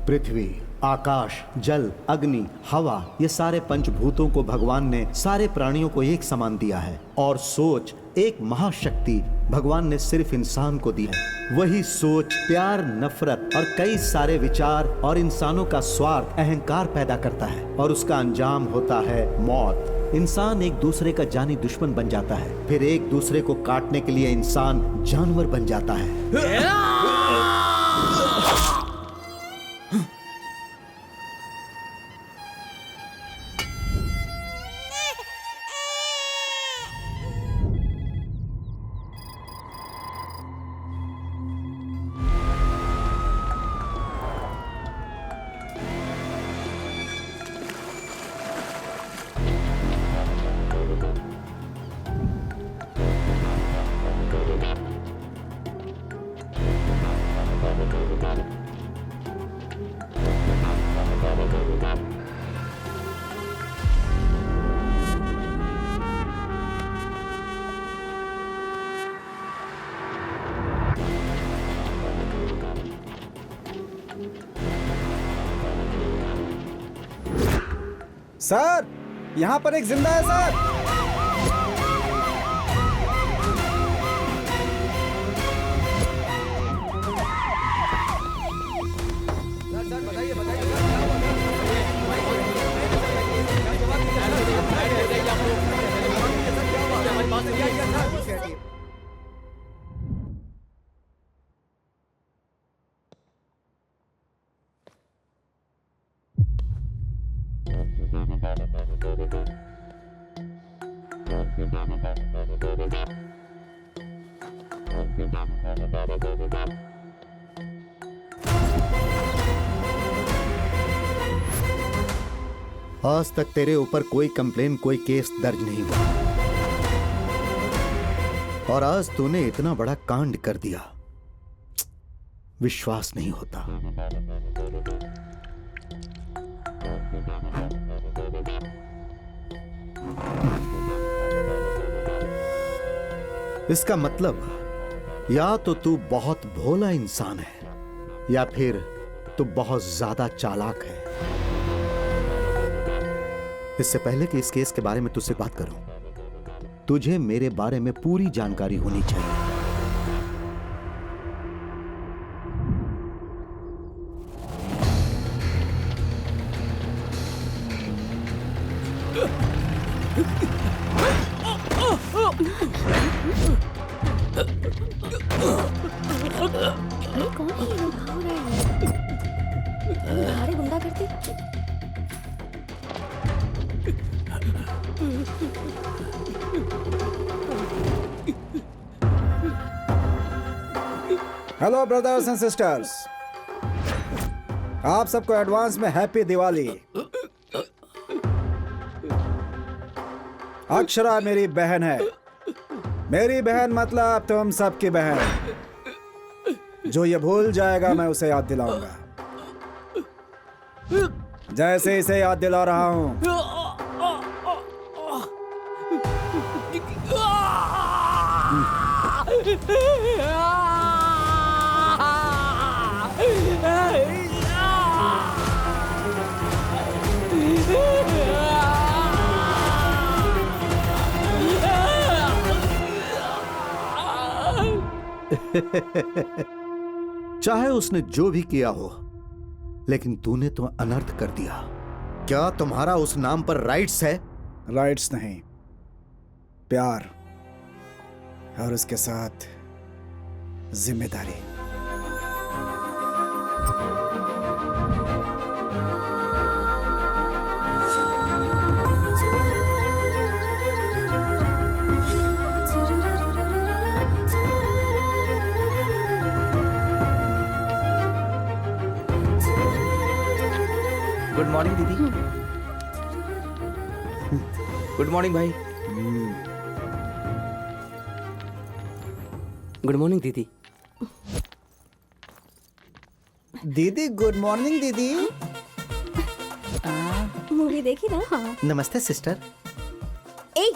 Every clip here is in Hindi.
पृथ्वी, आकाश, जल, अग्नि, हवा, ये सारे पंचभूतों को भगवान ने सारे प्राणियों को एक समान दिया है। और सोच, एक महाशक्ति भगवान ने सिर्फ इंसान को दी है। वही सोच प्यार, नफरत और कई सारे विचार और इंसानों का स्वार्थ, अहंकार पैदा करता है और उसका अंजाम होता है मौत। इंसान एक दूसरे का जानी दुश्मन बन जाता है, फिर एक दूसरे को काटने के लिए इंसान जानवर बन जाता है। सर, यहाँ पर एक जिंदा है सर। आज तक तेरे ऊपर कोई कंप्लेन, कोई केस दर्ज नहीं हुआ और आज तूने इतना बड़ा कांड कर दिया। विश्वास नहीं होता। इसका मतलब या तो तू बहुत भोला इंसान है या फिर तू बहुत ज्यादा चालाक है। इससे पहले कि इस केस के बारे में तुझसे बात करूं, तुझे मेरे बारे में पूरी जानकारी होनी चाहिए। कौन है ये? भाग रहा है। भारे गुंडा करते। हेलो ब्रदर्स एंड सिस्टर्स, आप सबको एडवांस में हैप्पी दिवाली। अक्षरा मेरी बहन है। मेरी बहन मतलब तुम सबकी बहन। जो ये भूल जाएगा मैं उसे याद दिलाऊंगा, जैसे इसे याद दिला रहा हूं। चाहे उसने जो भी किया हो, लेकिन तूने तो अनर्थ कर दिया। क्या तुम्हारा उस नाम पर राइट्स है? राइट्स नहीं, प्यार, और उसके साथ जिम्मेदारी। गुड मॉर्निंग दीदी। गुड मॉर्निंग भाई। गुड मॉर्निंग दीदी। दीदी गुड मॉर्निंग दीदी। मूवी देखी ना? हाँ। नमस्ते सिस्टर। ए,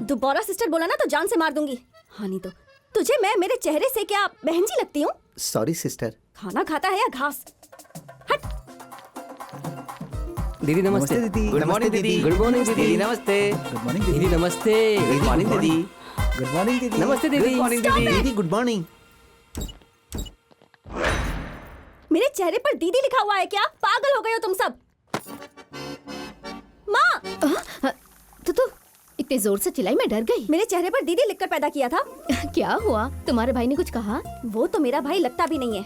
दोबारा सिस्टर बोला ना तो जान से मार दूंगी। हाँ नहीं तो तुझे मैं मेरे चेहरे से क्या बहन जी लगती हूँ? Sorry sister. खाना खाता है या घास? हट। दीदी नमस्ते। दीदी। गुड मॉर्निंग दीदी। गुड मॉर्निंग दीदी। नमस्ते। गुड मॉर्निंग दीदी दीदी। नमस्ते। गुड मॉर्निंग दीदी। गुड मॉर्निंग दीदी। नमस्ते दीदी। गुड मॉर्निंग Stop दीदी। it! दीदी गुड मॉर्निंग। मेरे चेहरे पर दीदी लिखा हुआ है क्या? पागल हो गए हो तुम सब? माँ, तो इतने जोर से चिल्लाई, मैं डर गई। मेरे चेहरे पर दीदी लिखकर पैदा किया था। क्या हुआ? तुम्हारे भाई ने कुछ कहा? वो तो मेरा भाई लगता भी नहीं है।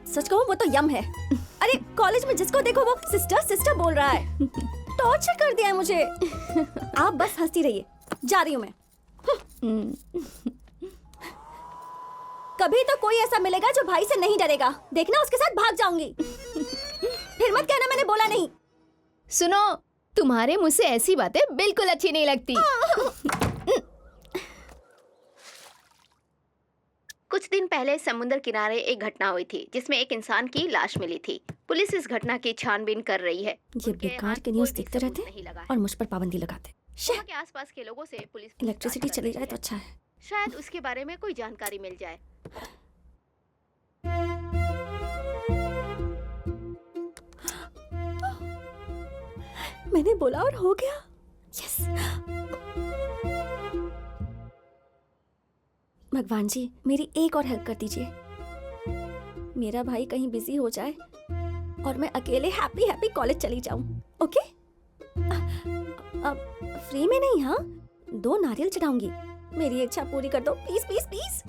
सच कहूँ वो तो यम है। अरे कॉलेज में जिसको देखो वो सिस्टर सिस्टर बोल रहा है। टॉर्चर कर दिया है मुझे। आप बस हंसती रहिए, जा रही हूँ मैं। कभी तो कोई ऐसा मिलेगा जो भाई से नहीं डरेगा। देखना उसके साथ भाग जाऊंगी। फिर मत कहना मैंने बोला नहीं। सुनो, तुम्हारे मुंह से ऐसी बातें बिल्कुल अच्छी नहीं लगती। कुछ दिन पहले समुद्र किनारे एक घटना हुई थी जिसमें एक इंसान की लाश मिली थी। पुलिस इस घटना की छानबीन कर रही है। ये बेकार के न्यूज़ देखते रहते हैं और मुझ पर पाबंदी लगाते हैं। वहाँ के आसपास के लोगों से पुलिस इलेक्ट्रिसिटी चली जाए तो अच्छा है। शायद उसके बारे में कोई जानकारी मिल जाए। मैंने बोला और हो गया। यस। भगवान जी मेरी एक और हेल्प कर दीजिए। मेरा भाई कहीं बिजी हो जाए और मैं अकेले हैप्पी हैप्पी कॉलेज चली जाऊं। ओके? अब फ्री में नहीं, हाँ 2 नारियल चढ़ाऊंगी। मेरी इच्छा पूरी कर दो प्लीज प्लीज प्लीज।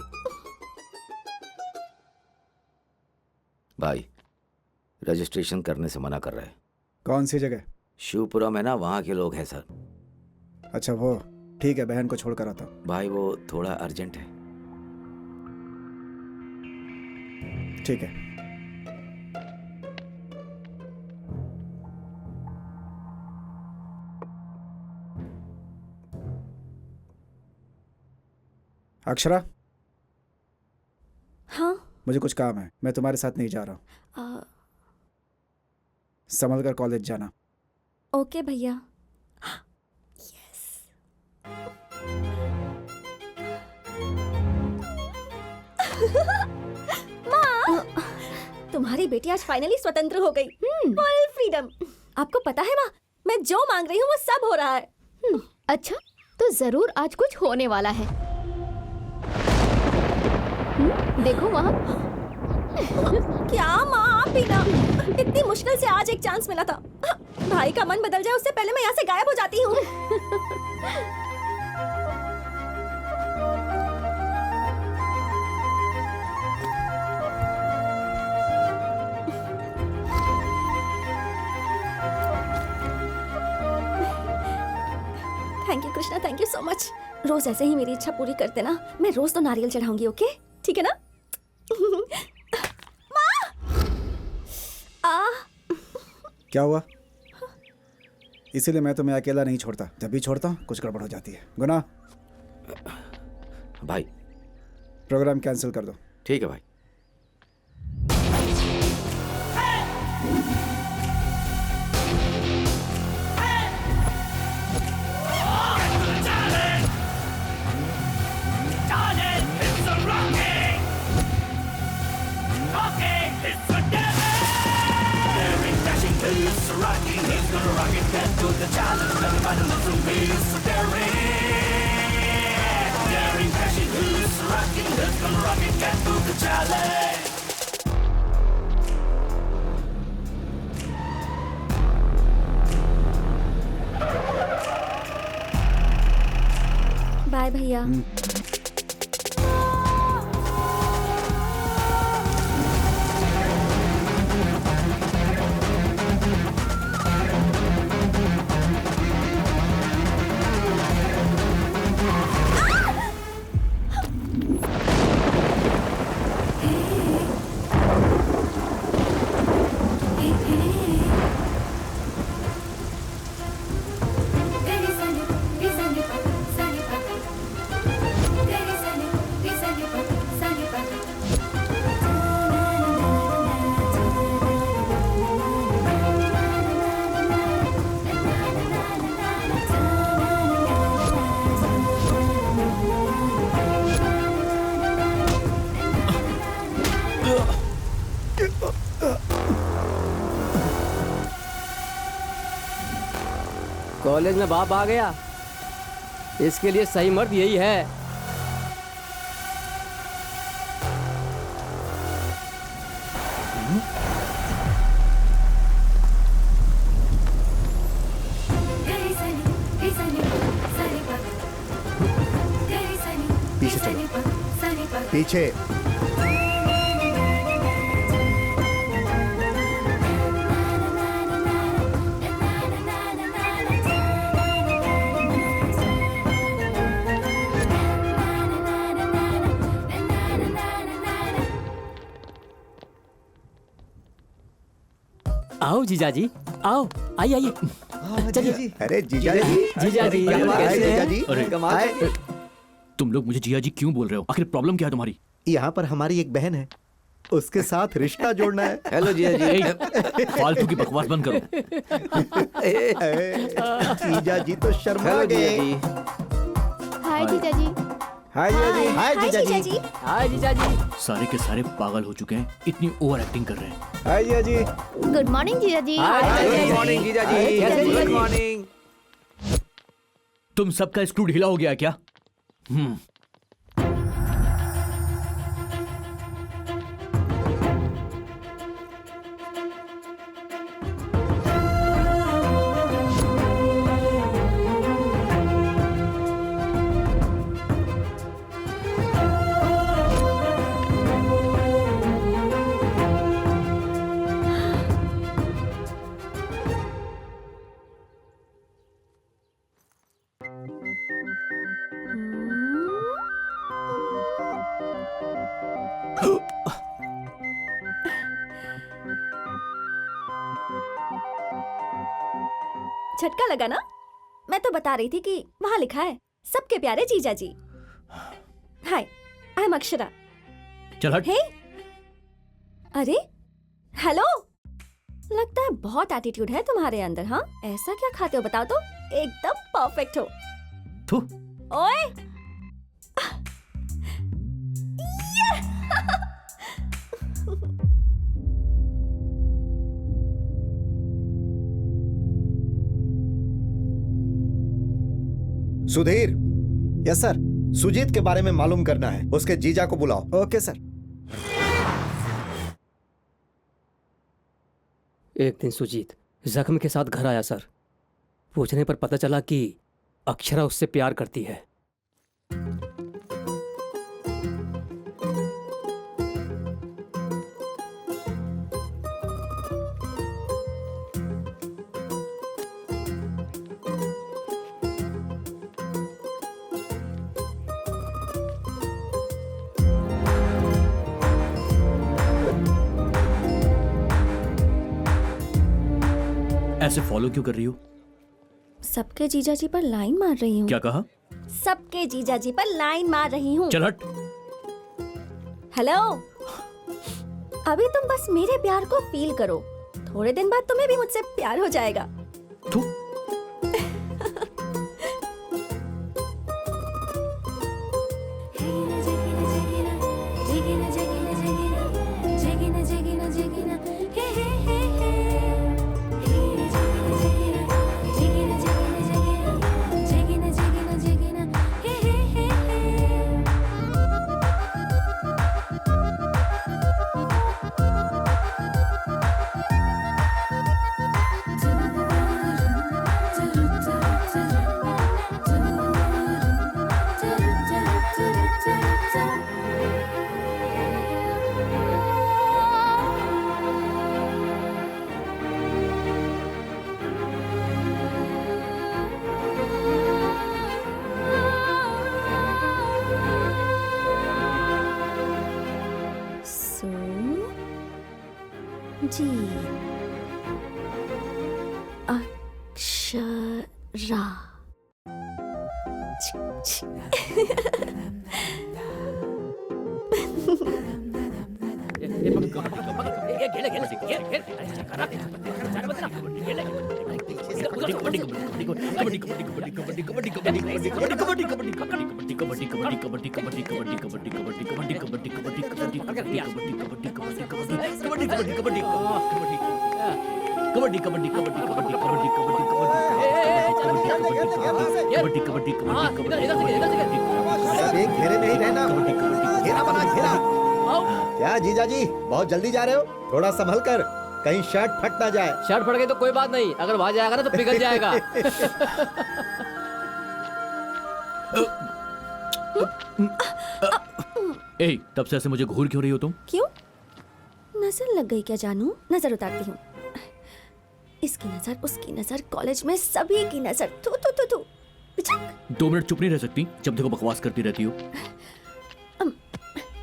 भाई रजिस्ट्रेशन करने से मना कर रहे हैं। कौन सी जगह? शिवपुरा में ना, वहाँ के लोग हैं सर। अच्छा वो ठीक है, बहन को छोड़कर आता हूँ। भाई वो थोड़ा अर्जेंट है। ठीक है। अक्षरा, हाँ मुझे कुछ काम है, मैं तुम्हारे साथ नहीं जा रहा हूँ। संभल कर कॉलेज जाना। ओके भैया। यस। माँ, तुम्हारी बेटी आज फाइनली स्वतंत्र हो गई। Full freedom. आपको पता है माँ, मैं जो मांग रही हूँ वो सब हो रहा है। अच्छा, तो जरूर आज कुछ होने वाला है। देखो वहाँ। क्या माँ, आप भी ना। इतनी मुश्किल से आज एक चांस मिला था। भाई का मन बदल जाए उससे पहले मैं यहाँ से गायब हो जाती हूँ। Thank you Krishna, thank you so much. रोज ऐसे ही मेरी इच्छा पूरी कर देना। मैं रोज तो नारियल चढ़ाऊंगी। ओके ठीक है ना? क्या हुआ? इसीलिए मैं तुम्हें अकेला नहीं छोड़ता। जब भी छोड़ता हूँ कुछ गड़बड़ हो जाती है। गुना, भाई प्रोग्राम कैंसिल कर दो। ठीक है भाई। Daring, passion, who's rocking the बाय भैया। कॉलेज में बाप आ गया, इसके लिए सही मर्द यही है। पीछे चलो, पीछे। आओ जीजाजी, आओ, आइए आइए, चलिए। अरे जीजा जी, जीजाजी, कैसे हैं? जीजा जी, तुम लोग मुझे जिया जी क्यों बोल रहे हो? आखिर प्रॉब्लम क्या है तुम्हारी? यहाँ पर हमारी एक बहन है, उसके साथ रिश्ता जोड़ना है। हेलो जिया जी। ए, फालतू की बकवास बंद करो। जीजा जी तो शर्मा हेलो जिया गए। जी। हाय जीजा जी। हाय जीजा जी। हाय जीजा जी। हाय जीजाजी। सारे के सारे पागल हो चुके हैं, इतनी ओवर एक्टिंग कर रहे हैं। हाय जीजा जी। गुड मॉर्निंग जीजा जी। गुड मॉर्निंग जीजा जी। कैसे जीजा गुड जी? मॉर्निंग। तुम सबका स्क्रू ढीला हो गया क्या? झटका लगा ना? मैं तो बता रही थी कि वहाँ लिखा है सबके प्यारे जीजा जी। हाय, आई एम अक्षरा। चल हट। हे, अरे हेलो, लगता है बहुत एटीट्यूड है तुम्हारे अंदर। हाँ, ऐसा क्या खाते हो बताओ तो? एकदम परफेक्ट हो। थू। ओए सुधीर, यस सर। सुजीत के बारे में मालूम करना है, उसके जीजा को बुलाओ। Okay sir. एक दिन सुजीत जख्म के साथ घर आया सर। पूछने पर पता चला कि अक्षरा उससे प्यार करती है। ऐसे फॉलो क्यों कर रही हो? सबके जीजा जी पर लाइन मार रही हूँ। क्या कहा? सबके जीजा जी पर लाइन मार रही हूँ। चल हट। हेलो, अभी तुम बस मेरे प्यार को फील करो, थोड़े दिन बाद तुम्हें भी मुझसे प्यार हो जाएगा। थू। जी अक्षरा घेरे में ही रहना, घेरा बना घेरा। क्या जीजा जी बहुत जल्दी जा रहे हो? थोड़ा संभल कर, कहीं शर्ट फट ना जाए। शर्ट फट गई तो कोई बात नहीं, अगर वहां जाएगा ना तो पिघल जाएगा। ए, तब से ऐसे मुझे घूर क्यों रही हो तुम? क्यों? नजर लग गई क्या जानू? नजर उतारती हूँ। इसकी नजर, उसकी नजर, कॉलेज में सभी की नजर। थू थू थू थू। पिचक। 2 मिनट चुप नहीं रह सकती? जब देखो बकवास करती रहती हो।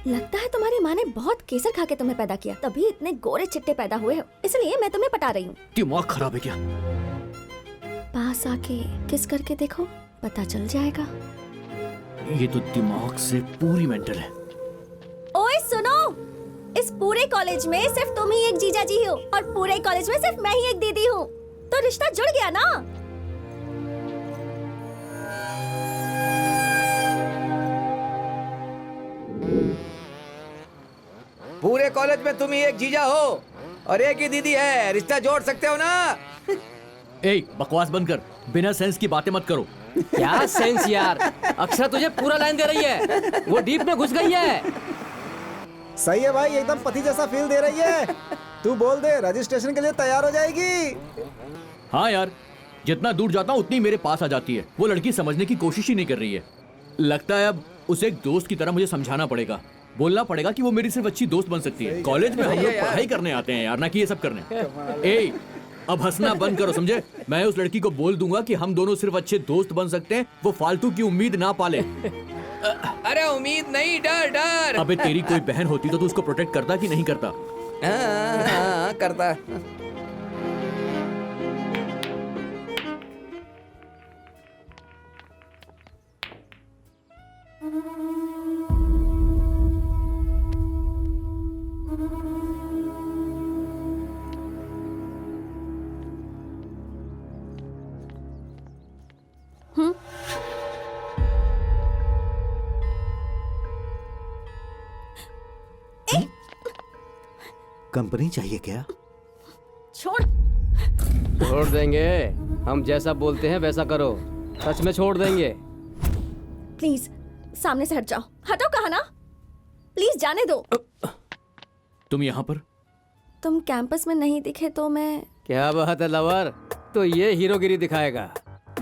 लगता है तुम्हारी माँ ने बहुत केसर खा के तुम्हें पैदा किया, तभी इतने गोरे चिट्टे पैदा हुए हो। इसलिए मैं तुम्हें पटा रही हूँ। दिमाग खराब है क्या? पास आके किस करके देखो, पता चल जाएगा। ये तो दिमाग से पूरी मेंटल है। ओए सुनो, इस पूरे कॉलेज में सिर्फ तुम ही एक जीजा जी हो और पूरे कॉलेज में सिर्फ मैं ही एक दीदी हूँ, तो रिश्ता जुड़ गया ना। पूरे कॉलेज में तुम ही एक जीजा हो और एक ही दीदी है, रिश्ता जोड़ सकते हो ना? ए, बकवास बंद कर, बिना सेंस की बातें मत करो। क्या सेंस यार, अक्षरा तुझे पूरा लाइन दे रही है, वो डीप में घुस गई है। सही है भाई, एकदम पति जैसा फील दे रही है। तू बोल दे, रजिस्ट्रेशन के लिए तैयार हो जाएगी। हाँ यार, जितना दूर जाता हूँ उतनी मेरे पास आ जाती है। वो लड़की समझने की कोशिश ही नहीं कर रही है। लगता है अब उसे एक दोस्त की तरह मुझे समझाना पड़ेगा, बोलना पड़ेगा कि वो मेरी सिर्फ अच्छी दोस्त बन सकती है। कॉलेज में हम लोग पढ़ाई करने आते हैं यार, ना कि ये सब करने। ए, अब हंसना बंद करो, समझे? मैं उस लड़की को बोल दूंगा कि हम दोनों सिर्फ अच्छे दोस्त बन सकते हैं, वो फालतू की उम्मीद ना पाले। अरे उम्मीद नहीं, डर डर। अबे तेरी कोई बहन होती तो तू उसको प्रोटेक्ट करता कि नहीं करता? हाँ, करता। कंपनी चाहिए क्या? छोड़। छोड़ देंगे, हम जैसा बोलते हैं वैसा करो, सच में छोड़ देंगे। प्लीज सामने से हट जाओ। हटो कहा ना, प्लीज जाने दो। तुम यहाँ पर? तुम कैंपस में नहीं दिखे तो मैं। क्या बात है लवर, तो ये हीरोगिरी दिखाएगा।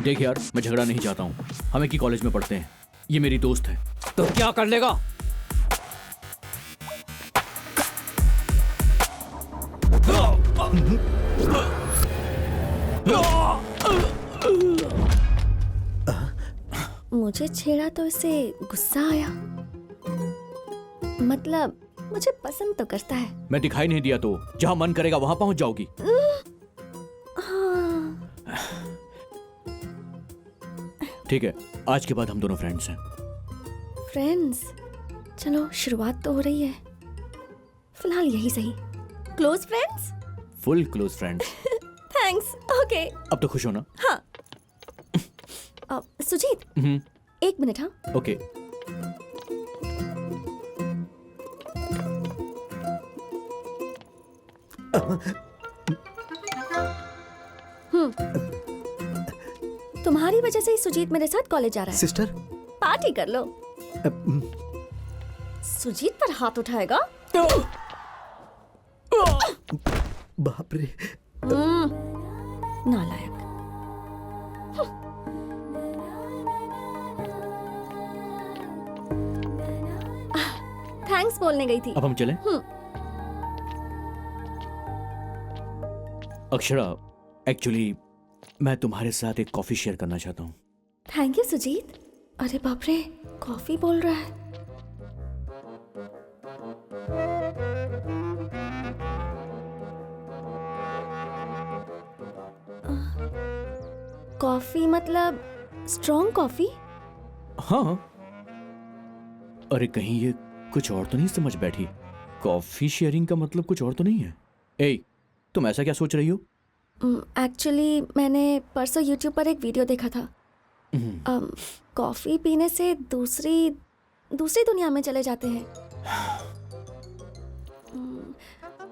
देख यार, मैं झगड़ा नहीं चाहता हूँ, हम एक ही कॉलेज में पढ़ते हैं, ये मेरी दोस्त है। तो क्या कर लेगा? मुझे छेड़ा तो इसे गुस्सा आया, मतलब मुझे पसंद तो करता है। मैं दिखाई नहीं दिया तो जहाँ मन करेगा वहाँ पहुँच जाओगी। हाँ। ठीक है, आज के बाद हम दोनों फ्रेंड्स हैं। फ्रेंड्स? चलो शुरुआत तो हो रही है, फिलहाल यही सही। Close friends? Full close friends. Thanks. Okay. अब तो खुश हो ना? हाँ। सुजीत, एक मिनट। हाँ, ओके। तुम्हारी वजह से ही सुजीत मेरे साथ कॉलेज जा रहा है। सिस्टर, पार्टी कर लो। सुजीत पर हाथ उठाएगा? बाप रे। नालायक। थैंक्स बोलने गई थी। अब हम चलें? अक्षरा, एक्चुअली मैं तुम्हारे साथ एक कॉफी शेयर करना चाहता हूँ। Thank you Sujeet. अरे बाप रे, कॉफी बोल रहा है। कॉफी मतलब स्ट्रॉन्ग कॉफी? हाँ। अरे कहीं ये कुछ और तो नहीं समझ बैठी? कॉफी शेयरिंग का मतलब कुछ और तो नहीं है? ए, तुम ऐसा क्या सोच रही हो? एक्चुअली मैंने परसों YouTube पर एक वीडियो देखा था। कॉफी पीने से दूसरी दुनिया में चले जाते हैं।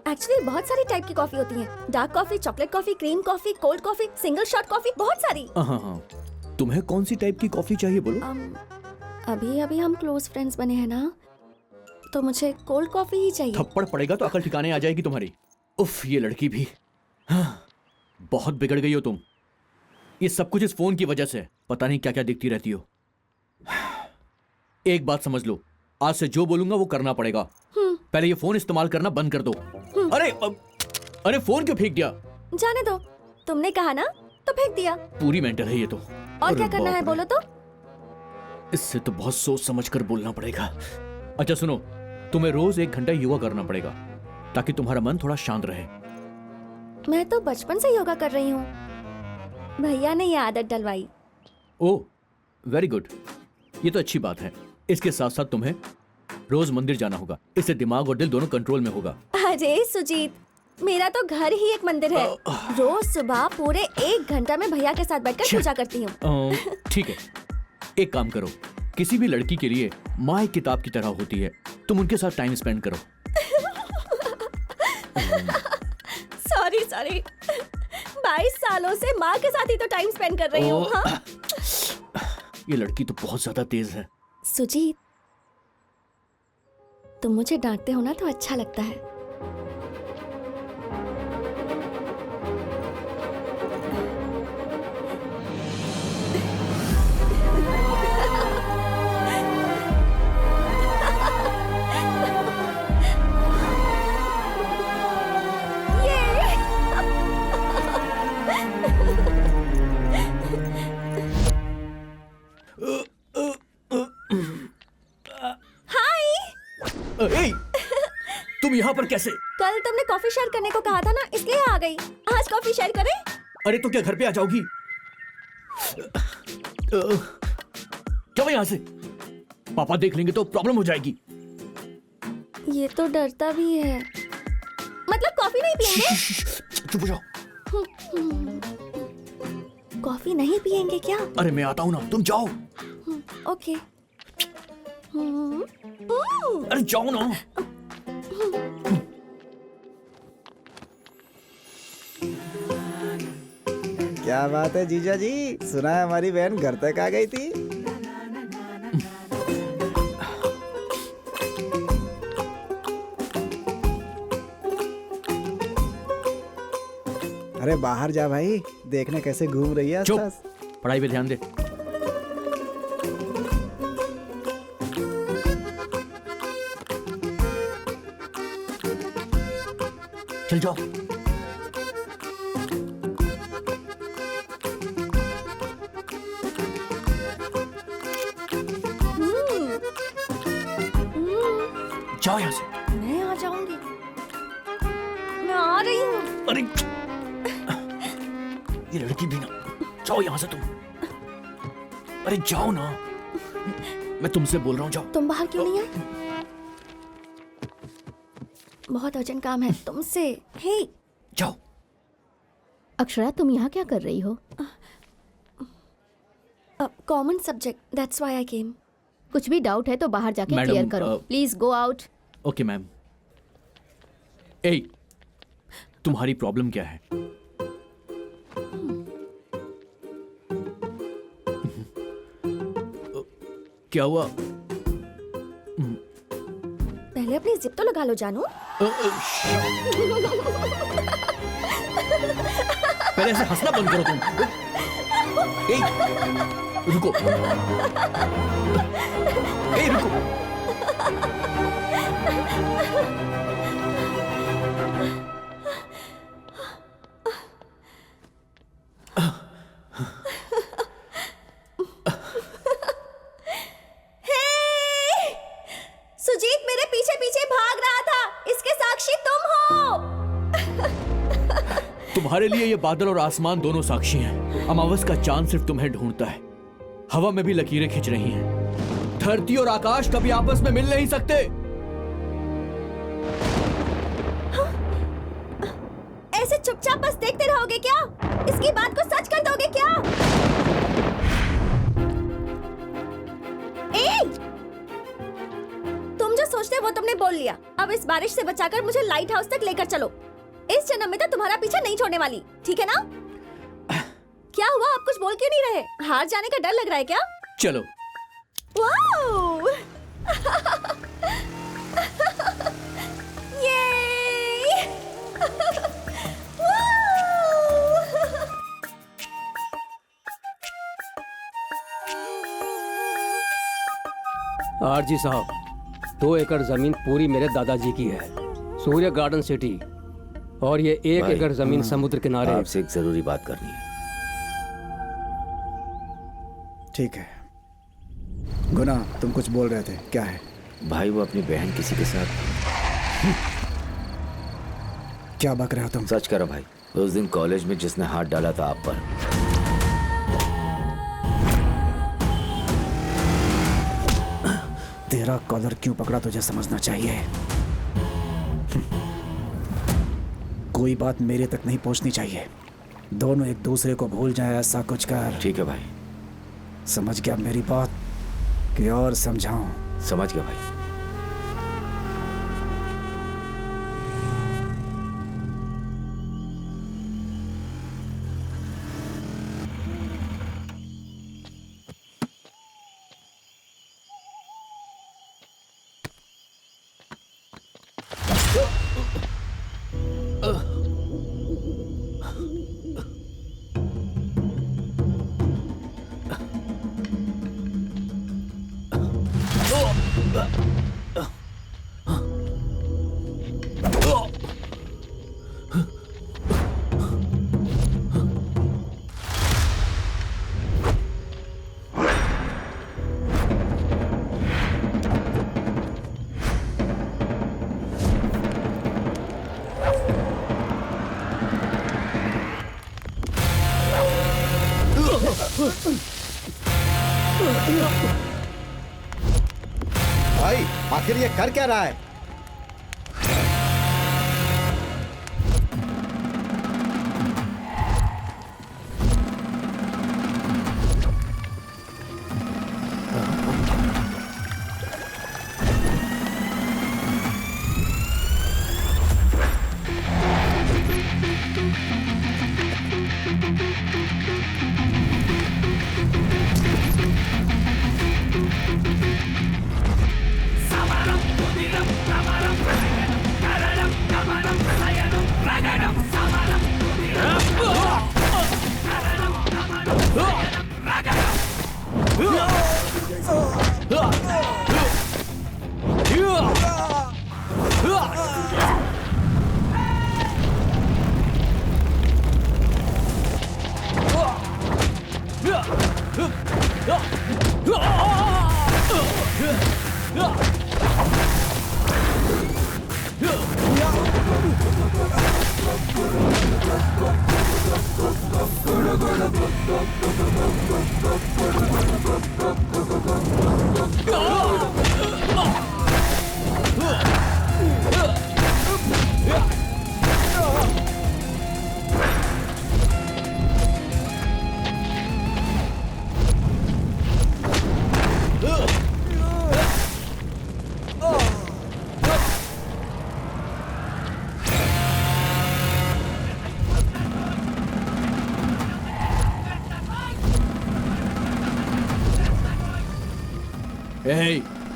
एक्चुअली बहुत सारी टाइप की कॉफी होती हैं। Dark coffee, chocolate coffee, cream coffee, cold coffee, single shot coffee, बहुत सारी। हाँ, तुम्हें कौन सी टाइप की कॉफी चाहिए बोलो? अभी हम क्लोज फ्रेंड्स बने हैं ना, तो मुझे कोल्ड कॉफी ही चाहिए। थप्पड़ पड़ेगा तो अकल ठिकाने आ जाएगी तुम्हारी। उफ, ये लड़की भी। हाँ, बहुत बिगड़ गई हो तुम। ये सब कुछ इस फोन की वजह से। पता नहीं क्या क्या दिखती रहती हो। एक बात समझ लो, आज से जो बोलूंगा वो करना पड़ेगा। पहले ये फोन इस्तेमाल करना बंद कर दो। अरे फोन क्यों फेंक दिया? जाने दो, तुमने कहा ना तो फेंक दिया। पूरी मेंटल है ये तो। और क्या करना है बोलो तो? इससे तो बहुत सोच समझ कर बोलना पड़ेगा। अच्छा सुनो, तुम्हें रोज 1 घंटा योगा करना पड़ेगा ताकि तुम्हारा मन थोड़ा शांत रहे। मैं तो बचपन से योगा कर रही हूँ, भैया ने ये आदत डलवाई। ओह, वेरी गुड। ये तो अच्छी बात है। इसके साथ साथ तुम्हें रोज मंदिर जाना होगा। इससे दिमाग और दिल दोनों कंट्रोल में होगा। अरे सुजीत, मेरा तो घर ही एक मंदिर है। रोज सुबह पूरे 1 घंटा में भैया के साथ बैठकर पूजा करती हूँ। ठीक है, एक काम करो, किसी भी लड़की के लिए माँ एक किताब की तरह होती है। तुम उनके साथ टाइम स्पेंड करो। सॉरी 22 सालों से माँ के साथ ही तो टाइम स्पेंड कर रही हूँ। हाँ? ये लड़की तो बहुत ज्यादा तेज है। सुजीत, तुम मुझे डांटते हो ना तो अच्छा लगता है। तुम यहाँ पर कैसे? कल तुमने कॉफी शेयर करने को कहा था ना, इसलिए आ गई। आज कॉफी शेयर करें? अरे तो क्या घर पे आ जाओगी? जाओ यहाँ से, पापा देख लेंगे तो प्रॉब्लम हो जाएगी। ये तो डरता भी है। मतलब कॉफी नहीं पियेंगे? चुप हो जाओ। कॉफी नहीं पियेंगे क्या? अरे मैं आता हूँ ना, तुम जाओ। ओके। अरे जाओ ना। क्या बात है जीजा जी, सुना है हमारी बहन घर तक आ गई थी। अरे बाहर जा भाई, देखने कैसे घूम रही है चुप, आसपास। पढ़ाई पे ध्यान दे। चल जाओ। जाओ यहाँ से। मैं आ जाऊंगी, मैं आ रही हूँ। अरे ये लड़की भी ना, जाओ यहाँ से तुम। अरे जाओ ना, मैं तुमसे बोल रहा हूँ, जाओ। तुम बाहर क्यों नहीं आए? बहुत अर्जेंट काम है तुमसे। हे, जाओ। अक्षरा, तुम यहाँ क्या कर रही हो? Common subject, that's why I came. कुछ भी डाउट है तो बाहर जाके मैडम, क्लियर करो। Please go out. Okay ma'am. ए, तुम्हारी प्रॉब्लम क्या है? क्या हुआ? पहले अपनी जिप तो लगा लो जानू। पहले ऐसे हंसना बंद करो तुम। ए, रुको। ए, रुको। सुजीत मेरे पीछे पीछे भाग रहा था, इसके साक्षी तुम हो। तुम्हारे लिए ये बादल और आसमान दोनों साक्षी हैं। अमावस का चांद सिर्फ तुम्हें ढूंढता है। हवा में भी लकीरें खिंच रही हैं। धरती और आकाश कभी आपस में मिल नहीं सकते। ऐसे चुपचाप बस देखते रहोगे क्या? इसकी बात को सच कर दोगे क्या? तुम जो सोचते वो तुमने बोल लिया। अब इस बारिश से बचाकर मुझे लाइट हाउस तक लेकर चलो। इस जन्म में तो तुम्हारा पीछा नहीं छोड़ने वाली, ठीक है ना? क्या हुआ, आप कुछ बोल क्यों नहीं रहे? हार जाने का डर लग रहा है क्या? चलो। वाओ! ये! आरजी साहब, 2 एकड़ जमीन पूरी मेरे दादाजी की है, सूर्य गार्डन सिटी। और ये 1 एकड़ जमीन समुद्र किनारे। आपसे एक जरूरी बात करनी है। ठीक है। गुना, तुम कुछ बोल रहे थे, क्या है? भाई वो अपनी बहन किसी के साथ। क्या बक रहे हो तुम? सच करो भाई, उस दिन कॉलेज में जिसने हाथ डाला था आप पर, तेरा कॉलर क्यों पकड़ा तुझे समझना चाहिए। कोई बात मेरे तक नहीं पहुंचनी चाहिए। दोनों एक दूसरे को भूल जाए ऐसा कुछ कर। ठीक है भाई। समझ गया मेरी बात कि और समझाऊं? समझ गया भाई। भाई, आखिर ये कर क्या रहा है?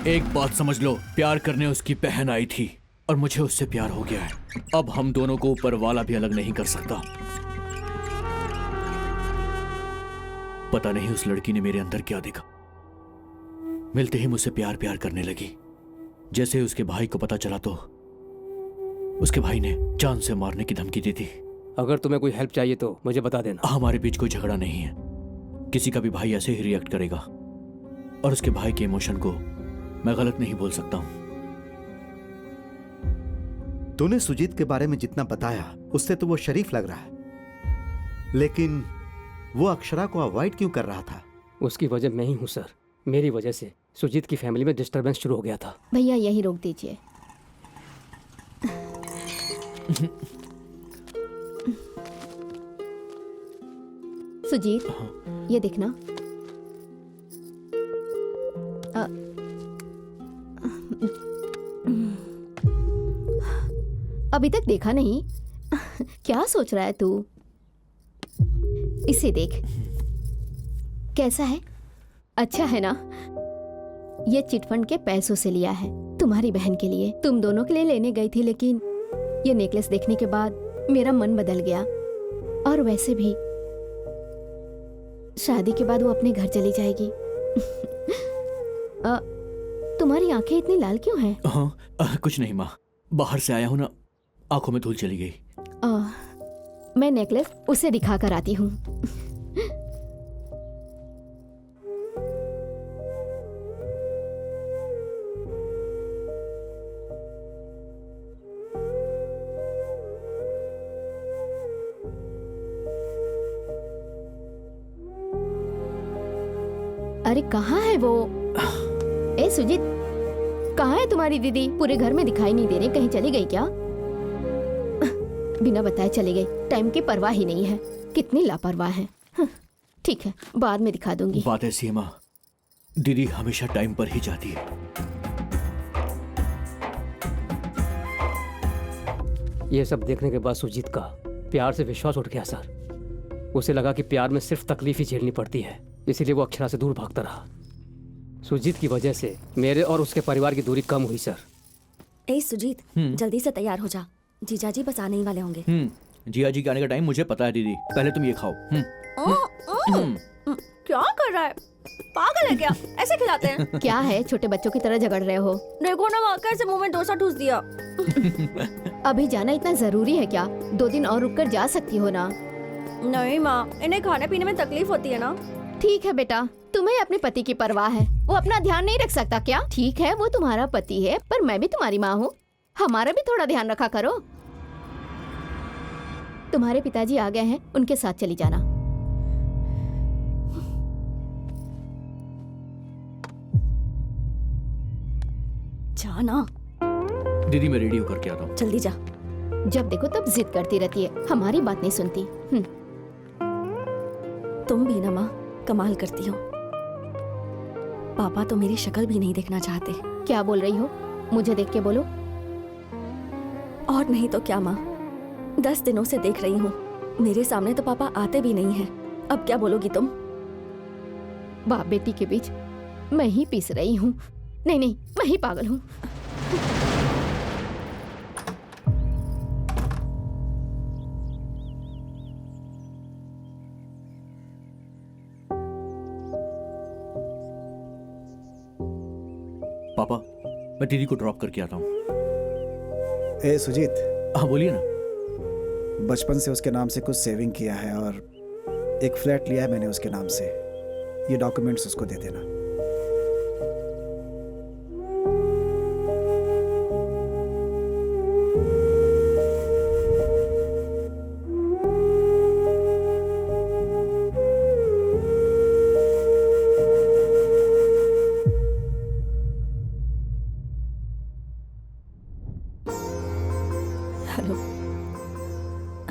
एक बात समझ लो, प्यार करने उसकी बहन आई थी और मुझे उससे प्यार हो गया है। अब हम दोनों को ऊपर वाला भी अलग नहीं कर सकता। पता नहीं उस लड़की ने मेरे अंदर क्या देखा। मिलते ही मुझसे प्यार प्यार करने लगी। जैसे उसके भाई को पता चला तो उसके भाई ने जान से मारने की धमकी दी थी। अगर तुम्हें कोई हेल्प चाहिए तो मुझे बता देना। हमारे बीच कोई झगड़ा नहीं है। किसी का भी भाई ऐसे ही रिएक्ट करेगा और उसके भाई के इमोशन को मैं गलत नहीं बोल सकता हूं। तूने सुजीत के बारे में जितना बताया उससे तो वो शरीफ लग रहा है, लेकिन वो अक्षरा को अवॉइड क्यों कर रहा था? उसकी वजह मैं ही हूँ सर। मेरी वजह से सुजीत की फैमिली में डिस्टरबेंस शुरू हो गया था। भैया यही रोक दीजिए। सुजीत, ये देखना। अभी तक देखा नहीं। क्या सोच रहा है तू? इसे देख, कैसा है? अच्छा है ना? ये चिटफंड के पैसों से लिया है, तुम्हारी बहन के लिए। तुम दोनों के लिए लेने गई थी, लेकिन ये नेकलेस देखने के बाद मेरा मन बदल गया। और वैसे भी शादी के बाद वो अपने घर चली जाएगी। तुम्हारी आंखें इतनी लाल क्यों हैं? कुछ नहीं माँ, बाहर से आया हूँ ना, आंखों में धूल चली गई। मैं नेकलेस उसे दिखा कर आती हूँ। अरे कहाँ है वो? ए सुजीत, कहाँ है तुम्हारी दीदी? पूरे घर में दिखाई नहीं दे रही, कहीं चली गई क्या? बिना बताए चली गई, टाइम की परवाह ही नहीं है। कितनी लापरवाह है। ठीक है, बाद में दिखा दूंगी। बात ऐसी है माँ, दीदी हमेशा टाइम पर ही जाती है। ये सब देखने के बाद सुजीत का प्यार से विश्वास उठ गया सर। उसे लगा कि प्यार में सिर्फ तकलीफ ही झेलनी पड़ती है, इसीलिए वो अक्षरा से दूर भागता रहा। सुजीत की वजह से मेरे और उसके परिवार की दूरी कम हुई सर। ए सुजीत, जल्दी से तैयार हो जा, जीजाजी बस आने ही वाले होंगे। जिया जी के आने का टाइम मुझे पता है दीदी, पहले तुम ये खाओ। क्या कर रहा है? पागल है क्या? ऐसे खिलाते हैं? क्या है, छोटे बच्चों की तरह झगड़ रहे हो? देखो ना, वहाँ कैसे मुंह में डोसा ठूस दिया। अभी जाना इतना जरूरी है क्या? 2 दिन और रुक कर जा सकती हो ना? नहीं माँ, इन्हें खाने पीने में तकलीफ होती है ना। ठीक है बेटा, तुम्हें अपने पति की परवाह है, वो अपना ध्यान नहीं रख सकता क्या? ठीक है, वो तुम्हारा पति है, पर मैं भी तुम्हारी माँ हूँ, हमारा भी थोड़ा ध्यान रखा करो। तुम्हारे पिताजी आ गए हैं, उनके साथ चली जाना। जाना। दीदी मैं रेडी होकर के आता हूँ। जल्दी जा। जब देखो तब जिद करती रहती है, हमारी बात नहीं सुनती। तुम भी ना माँ, कमाल करती हो। पापा तो मेरी शक्ल भी नहीं देखना चाहते। क्या बोल रही हो? मुझे देख के बोलो। और नहीं तो क्या माँ, 10 दिनों से देख रही हूँ, मेरे सामने तो पापा आते भी नहीं हैं। अब क्या बोलोगी तुम? बाप बेटी के बीच मैं ही पीस रही हूँ। नहीं नहीं, मैं ही पागल हूँ। पापा, मैं दीदी को ड्रॉप करके आता हूँ। ए सुजीत, हाँ बोलिए ना। बचपन से उसके नाम से कुछ सेविंग किया है और एक फ्लैट लिया है मैंने उसके नाम से। ये डॉक्यूमेंट्स उसको दे देना। हेलो।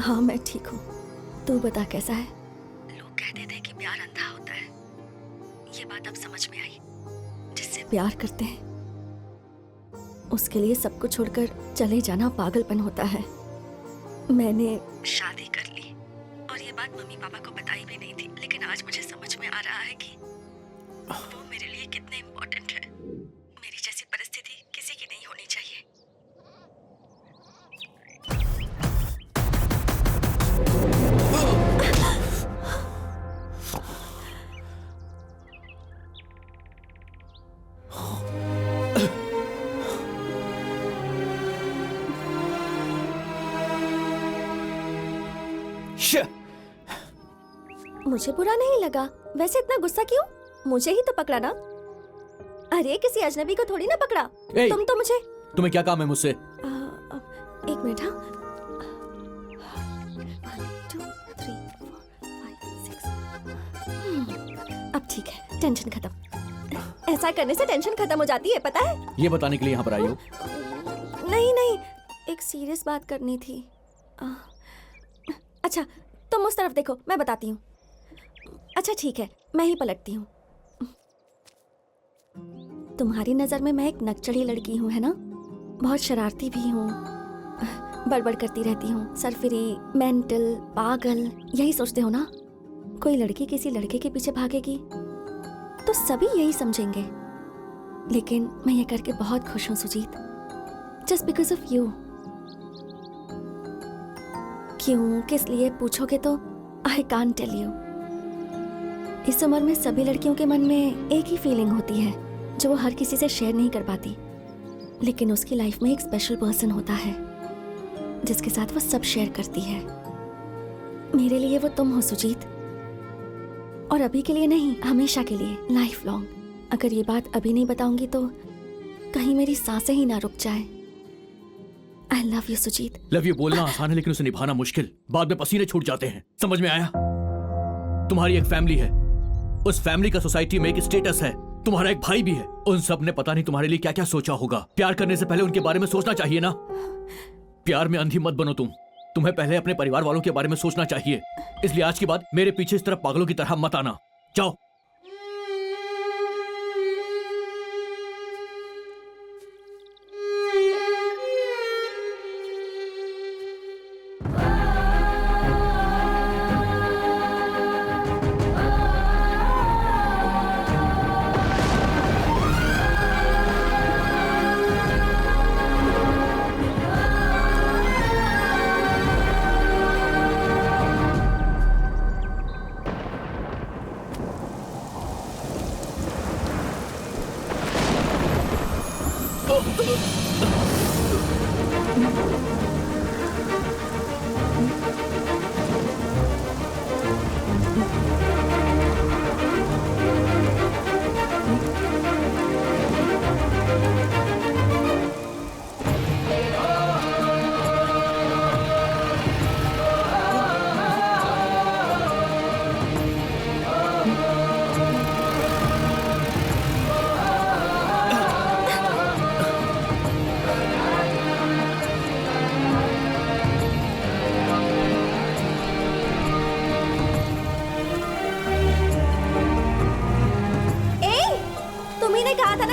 हाँ मैं ठीक हूँ, तू बता कैसा है? लोग कहते थे कि प्यार अंधा होता है, ये बात अब समझ में आई। जिससे प्यार करते हैं उसके लिए सब कुछ छोड़कर चले जाना पागलपन होता है। मैंने शादी कर ली और ये बात मम्मी पापा को बताई भी नहीं थी, लेकिन आज मुझे समझ में आ रहा है कि वो मेरे लिए कितने इम्पोर्टेंट है। मेरी जैसी परिस्थिति किसी की नहीं होनी चाहिए। मुझे बुरा नहीं लगा। वैसे इतना गुस्सा क्यों? मुझे ही तो पकड़ा ना। अरे किसी अजनबी को थोड़ी ना पकड़ा। तुम तो मुझे। तुम्हें क्या काम है मुझसे? एक मिनट। हाँ 1 2 3 4 टेंशन खत्म। ऐसा करने से टेंशन खत्म हो जाती है, पता है? ये बताने के लिए यहाँ पर आई हो? नहीं नहीं, एक सीरियस बात करनी थी। अच्छा तुम उस तरफ देखो, मैं बताती हूँ। अच्छा ठीक है, मैं ही पलटती हूँ। तुम्हारी नजर में मैं एक नकचढ़ी लड़की हूँ, है ना? बहुत शरारती भी हूँ, बड़बड़ करती रहती हूँ, सरफिरी, मेंटल, पागल, यही सोचते हो ना? कोई लड़की किसी लड़के के पीछे भागेगी तो सभी यही समझेंगे, लेकिन मैं ये करके बहुत खुश हूँ Sujeet, just because of you. क्यों, किस लिए पूछोगे तो आई कांट टेल यू। इस उम्र में सभी लड़कियों के मन में एक ही फीलिंग होती है जो वो हर किसी से शेयर नहीं कर पाती, लेकिन उसकी लाइफ में एक स्पेशल पर्सन होता है जिसके साथ वो सब शेयर करती है। मेरे लिए वो तुम हो सुजीत, और अभी के लिए नहीं, हमेशा के लिए, लाइफ लॉन्ग। अगर ये बात अभी नहीं बताऊंगी तो कहीं मेरी सांसें ही ना रुक जाए। I love you Sujeet. Love you बोलना आसान है लेकिन उसे निभाना मुश्किल, बाद में पसीने छूट जाते हैं, समझ में आया? तुम्हारी एक फैमिली है, उस फैमिली का सोसाइटी में एक स्टेटस है, तुम्हारा एक भाई भी है। उन सब ने पता नहीं तुम्हारे लिए क्या क्या सोचा होगा। प्यार करने से पहले उनके बारे में सोचना चाहिए ना। प्यार में अंधी मत बनो तुम्हें पहले अपने परिवार वालों के बारे में सोचना चाहिए। इसलिए आज के बाद मेरे पीछे इस तरह पागलों की तरह मत आना। जाओ।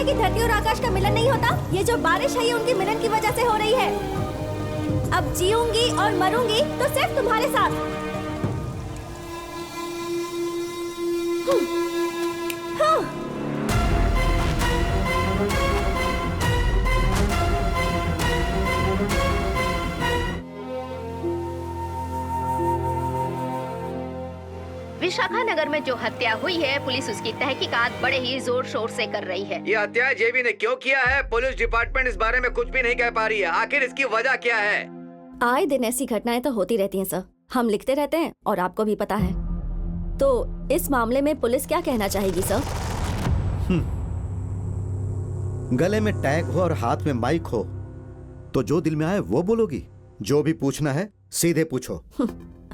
कि धरती और आकाश का मिलन नहीं होता। ये जो बारिश है ये उनके मिलन की वजह से हो रही है। अब जीऊंगी और मरूंगी तो सिर्फ तुम्हारे साथ। हाँ। विशाखानगर में जो हत्या हुई है, पुलिस उसकी तहकीकात बड़े ही जोर शोर से कर रही है। ये हत्या जेबी ने क्यों किया है, पुलिस डिपार्टमेंट इस बारे में कुछ भी नहीं कह पा रही है। आखिर इसकी वजह क्या है? आए दिन ऐसी घटनाएं तो होती रहती हैं सर, हम लिखते रहते हैं और आपको भी पता है। तो इस मामले में पुलिस क्या कहना चाहेगी सर? गले में टैग हो और हाथ में माइक हो तो जो दिल में आए वो बोलोगी। जो भी पूछना है सीधे पूछो।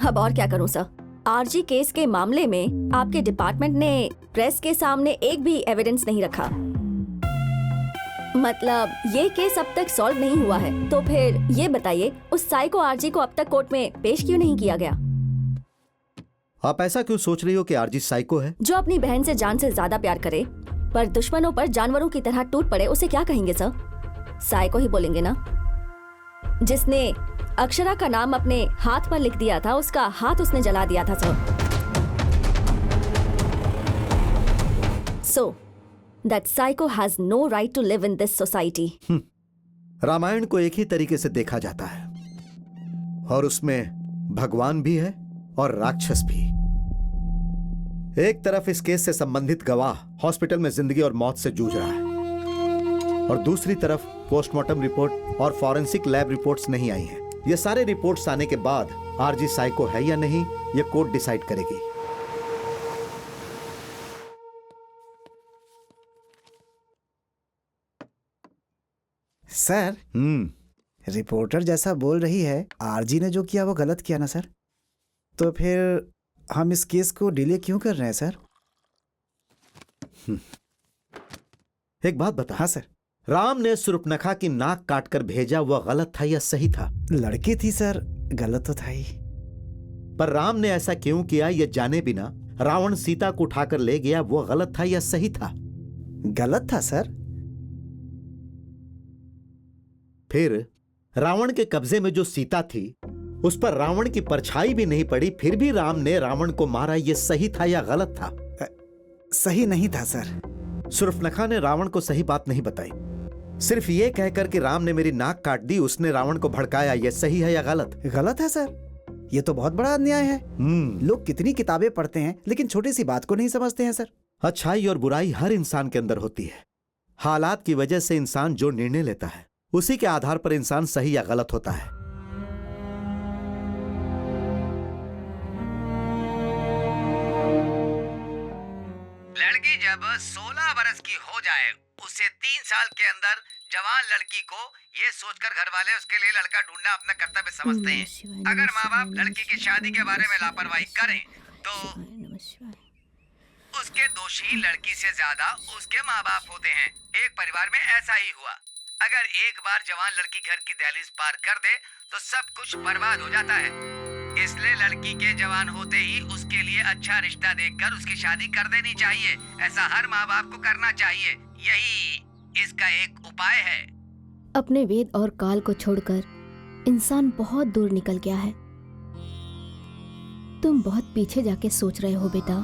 अब और क्या करूं सर? आरजी केस के मामले में आपके डिपार्टमेंट ने प्रेस के सामने एक भी एविडेंस नहीं रखा। मतलब ये केस अब तक सॉल्व नहीं हुआ है, तो फिर ये बताइए उस साइको आरजी को अब तक कोर्ट में पेश क्यों नहीं किया गया? आप ऐसा क्यों सोच रही हो कि आरजी साइको है? जो अपनी बहन से जान से ज्यादा प्यार करे पर दुश्मनों पर जानवरों की तरह टूट पड़े, उसे क्या कहेंगे सर? साइको ही बोलेंगे ना। जिसने अक्षरा का नाम अपने हाथ पर लिख दिया था, उसका हाथ उसने जला दिया था sir. So that psycho has no right to live in this society. Ramayan को एक ही तरीके से देखा जाता है और उसमें भगवान भी है और राक्षस भी। एक तरफ इस केस से संबंधित गवाह हॉस्पिटल में जिंदगी और मौत से जूझ रहा है और दूसरी तरफ पोस्टमार्टम रिपोर्ट और फॉरेंसिक लैब रिपोर्ट्स नहीं आई हैं। ये सारे रिपोर्ट्स आने के बाद आरजी साइको है या नहीं ये कोर्ट डिसाइड करेगी। सर, रिपोर्टर जैसा बोल रही है, आरजी ने जो किया वो गलत किया ना सर? तो फिर हम इस केस को डिले क्यों कर रहे हैं सर? एक बात बता। हाँ सर। राम ने सुर्पनखा की नाक काटकर भेजा, वह गलत था या सही था? लड़की थी सर, गलत तो था ही। पर राम ने ऐसा क्यों किया ये जाने बिना रावण सीता को उठाकर ले गया, वो गलत था या सही था? गलत था सर। फिर रावण के कब्जे में जो सीता थी उस पर रावण की परछाई भी नहीं पड़ी, फिर भी राम ने रावण को मारा, ये सही था या गलत था? सही नहीं था सर। सुर्पनखा ने रावण को सही बात नहीं बताई, सिर्फ ये कहकर कि राम ने मेरी नाक काट दी, उसने रावण को भड़काया, ये सही है या गलत? गलत है सर, ये तो बहुत बड़ा अन्याय है। लोग कितनी किताबें पढ़ते हैं लेकिन छोटी सी बात को नहीं समझते हैं सर। अच्छाई और बुराई हर इंसान के अंदर होती है। हालात की वजह से इंसान जो निर्णय लेता है उसी के आधार पर इंसान सही या गलत होता है। लड़की जब 16 बरस की हो जाए, उसे 3 साल के अंदर जवान लड़की को ये सोचकर घर वाले उसके लिए लड़का ढूंढना अपना कर्तव्य समझते हैं। अगर माँ बाप लड़की की शादी के बारे में लापरवाही करें तो उसके दोषी लड़की से ज्यादा उसके माँ बाप होते हैं। एक परिवार में ऐसा ही हुआ। अगर एक बार जवान लड़की घर की दहलीज पार कर दे तो सब कुछ बर्बाद हो जाता है। इसलिए लड़की के जवान होते ही उसके लिए अच्छा रिश्ता देखकर उसकी शादी कर देनी चाहिए। ऐसा हर माँ बाप को करना चाहिए, यही इसका एक उपाय है। अपने वेद और काल को छोड़कर इंसान बहुत दूर निकल गया है। तुम बहुत पीछे जाके सोच रहे हो बेटा।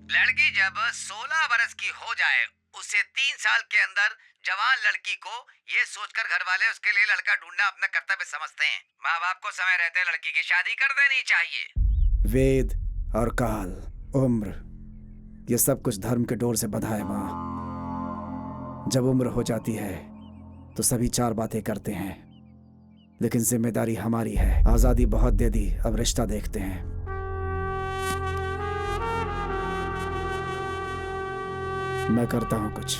लड़की जब 16 बरस की हो जाए, उसे 3 साल के अंदर जवान लड़की को ये सोचकर घर वाले उसके लिए लड़का ढूंढना अपना कर्तव्य समझते हैं। माँ बाप को समय रहते लड़की की शादी कर देनी चाहिए। वेद और काल, उम्र, ये सब कुछ धर्म के डोर से बंधा है माँ। जब उम्र हो जाती है तो सभी 4 बातें करते हैं, लेकिन जिम्मेदारी हमारी है। आजादी बहुत दे दी, अब रिश्ता देखते हैं। मैं करता हूं कुछ।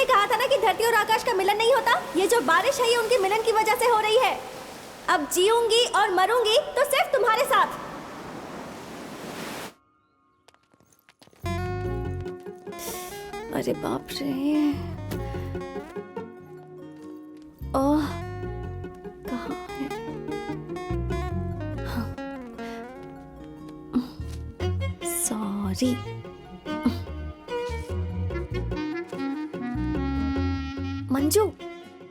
कहा था ना कि धरती और आकाश का मिलन नहीं होता। ये जो बारिश है ये उनके मिलन की वजह से हो रही है। अब जीऊंगी और मरूंगी तो सिर्फ तुम्हारे साथ। अरे बाप रे, ओह कहाँ है? सॉरी। मंजू,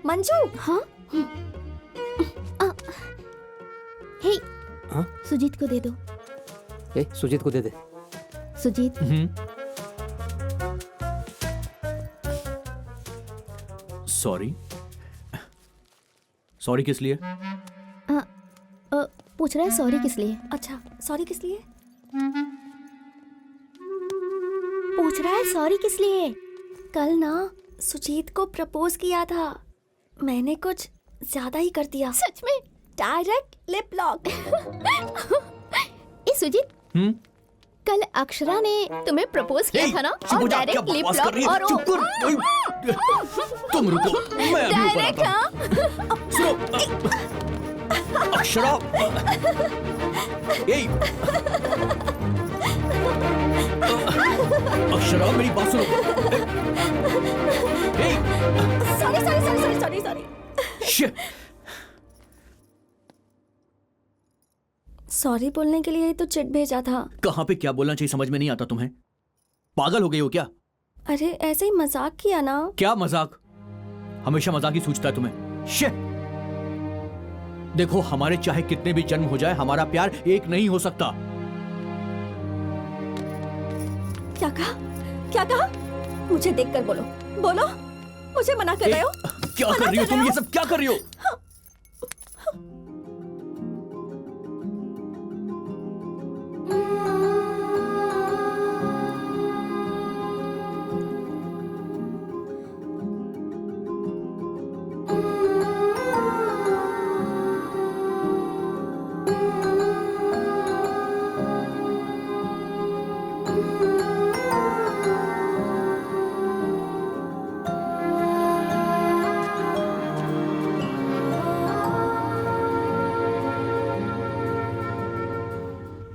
मंजू। हाँ हे, हाँ? सुजीत को दे दो। ए, सुजीत को दे दे। सुजीत, सॉरी। सॉरी किस लिए? पूछ रहा है सॉरी किस लिए। अच्छा, सॉरी किस लिए? पूछ रहा है सॉरी किस लिए। कल ना सुजीत को प्रपोज किया था, मैंने कुछ ज्यादा ही कर दिया। सच में? Direct lip lock. ए सुजीत, कल अक्षरा ने तुम्हें प्रपोज किया था ना, और डायरेक्ट लिप लॉक। और तुम रुको, मैं अभी ऊपर आता हूं। सुनो, अक्षरा, अक्षरा मेरी बात सुनो। सॉरी। सॉरी बोलने के लिए ही तो चिट भेजा था। कहाँ पे क्या बोलना चाहिए समझ में नहीं आता तुम्हें? पागल हो गई हो क्या? अरे ऐसे ही मजाक किया ना। क्या मजाक? हमेशा मजाक ही सूझता है तुम्हें। शिट! देखो, हमारे चाहे कितने भी जन्म हो जाए, हमारा प्यार एक नहीं हो सकता। क्या कहा? क्या कहा? मुझे देखकर बोलो, बोलो, मुझे मना कर रहे हो? क्या कर रही हो तुम? ये सब क्या कर रही हो?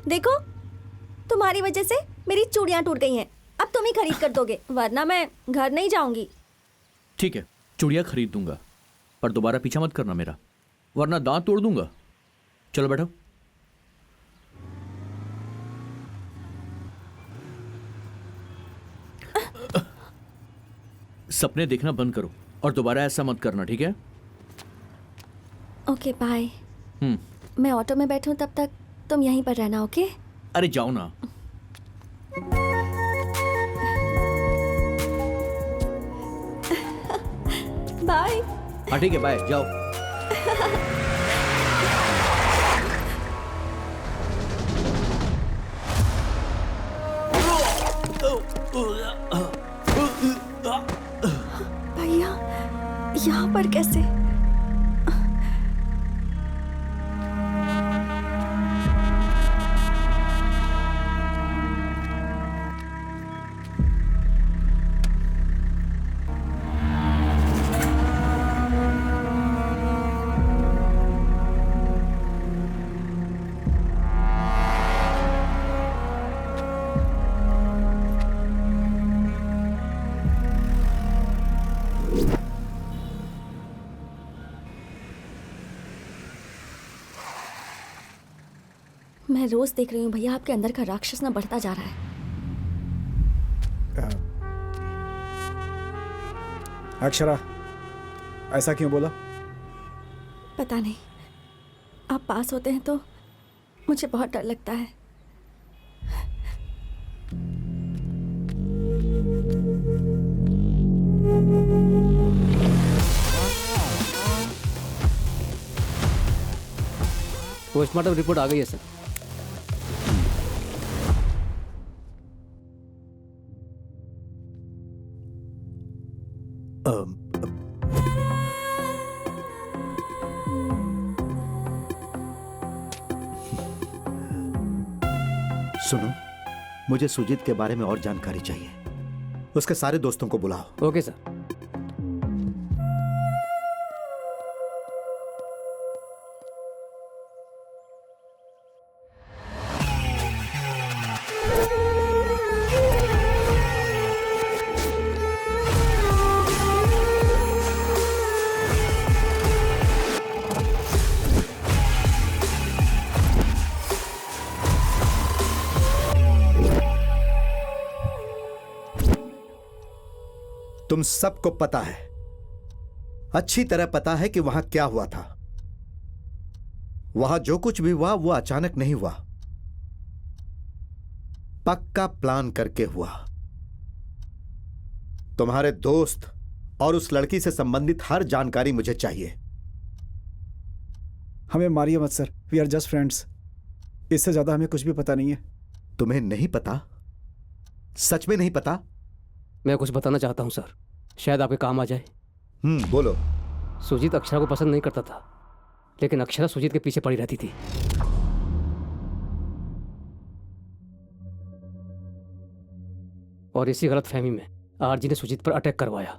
देखो, तुम्हारी वजह से मेरी चूड़ियां टूट गई हैं। अब तुम ही खरीद कर दोगे, वरना मैं घर नहीं जाऊंगी। ठीक है, चूड़ियां खरीद दूंगा, पर दोबारा पीछा मत करना मेरा, वरना दांत तोड़ दूंगा। चलो बैठो। सपने देखना बंद करो और दोबारा ऐसा मत करना, ठीक है? Okay bye. मैं ऑटो में बैठूं तब तक तुम यहीं पर रहना, ओके? अरे जाओ ना। बाय। हाँ ठीक है, बाय, जाओ। भैया, यहाँ पर कैसे? मैं रोज देख रही हूँ भैया, आपके अंदर का राक्षस ना बढ़ता जा रहा है। अक्षरा, ऐसा क्यों बोला? पता नहीं, आप पास होते हैं तो मुझे बहुत डर लगता है। पोस्टमार्टम रिपोर्ट आ गई है सर। सुनो, मुझे सुजीत के बारे में और जानकारी चाहिए। उसके सारे दोस्तों को बुलाओ। Okay sir. तुम सबको पता है, अच्छी तरह पता है कि वहां क्या हुआ था। वहां जो कुछ भी हुआ वो अचानक नहीं हुआ, पक्का प्लान करके हुआ। तुम्हारे दोस्त और उस लड़की से संबंधित हर जानकारी मुझे चाहिए। हमें मारिए मत sir, we are just friends. इससे ज्यादा हमें कुछ भी पता नहीं है। तुम्हें नहीं पता? सच में नहीं पता? मैं कुछ बताना चाहता हूं सर, शायद आपके काम आ जाए। बोलो। सुजीत अक्षरा को पसंद नहीं करता था, लेकिन अक्षरा सुजीत के पीछे पड़ी रहती थी। और इसी गलतफहमी में आरजी ने सुजीत पर अटैक करवाया।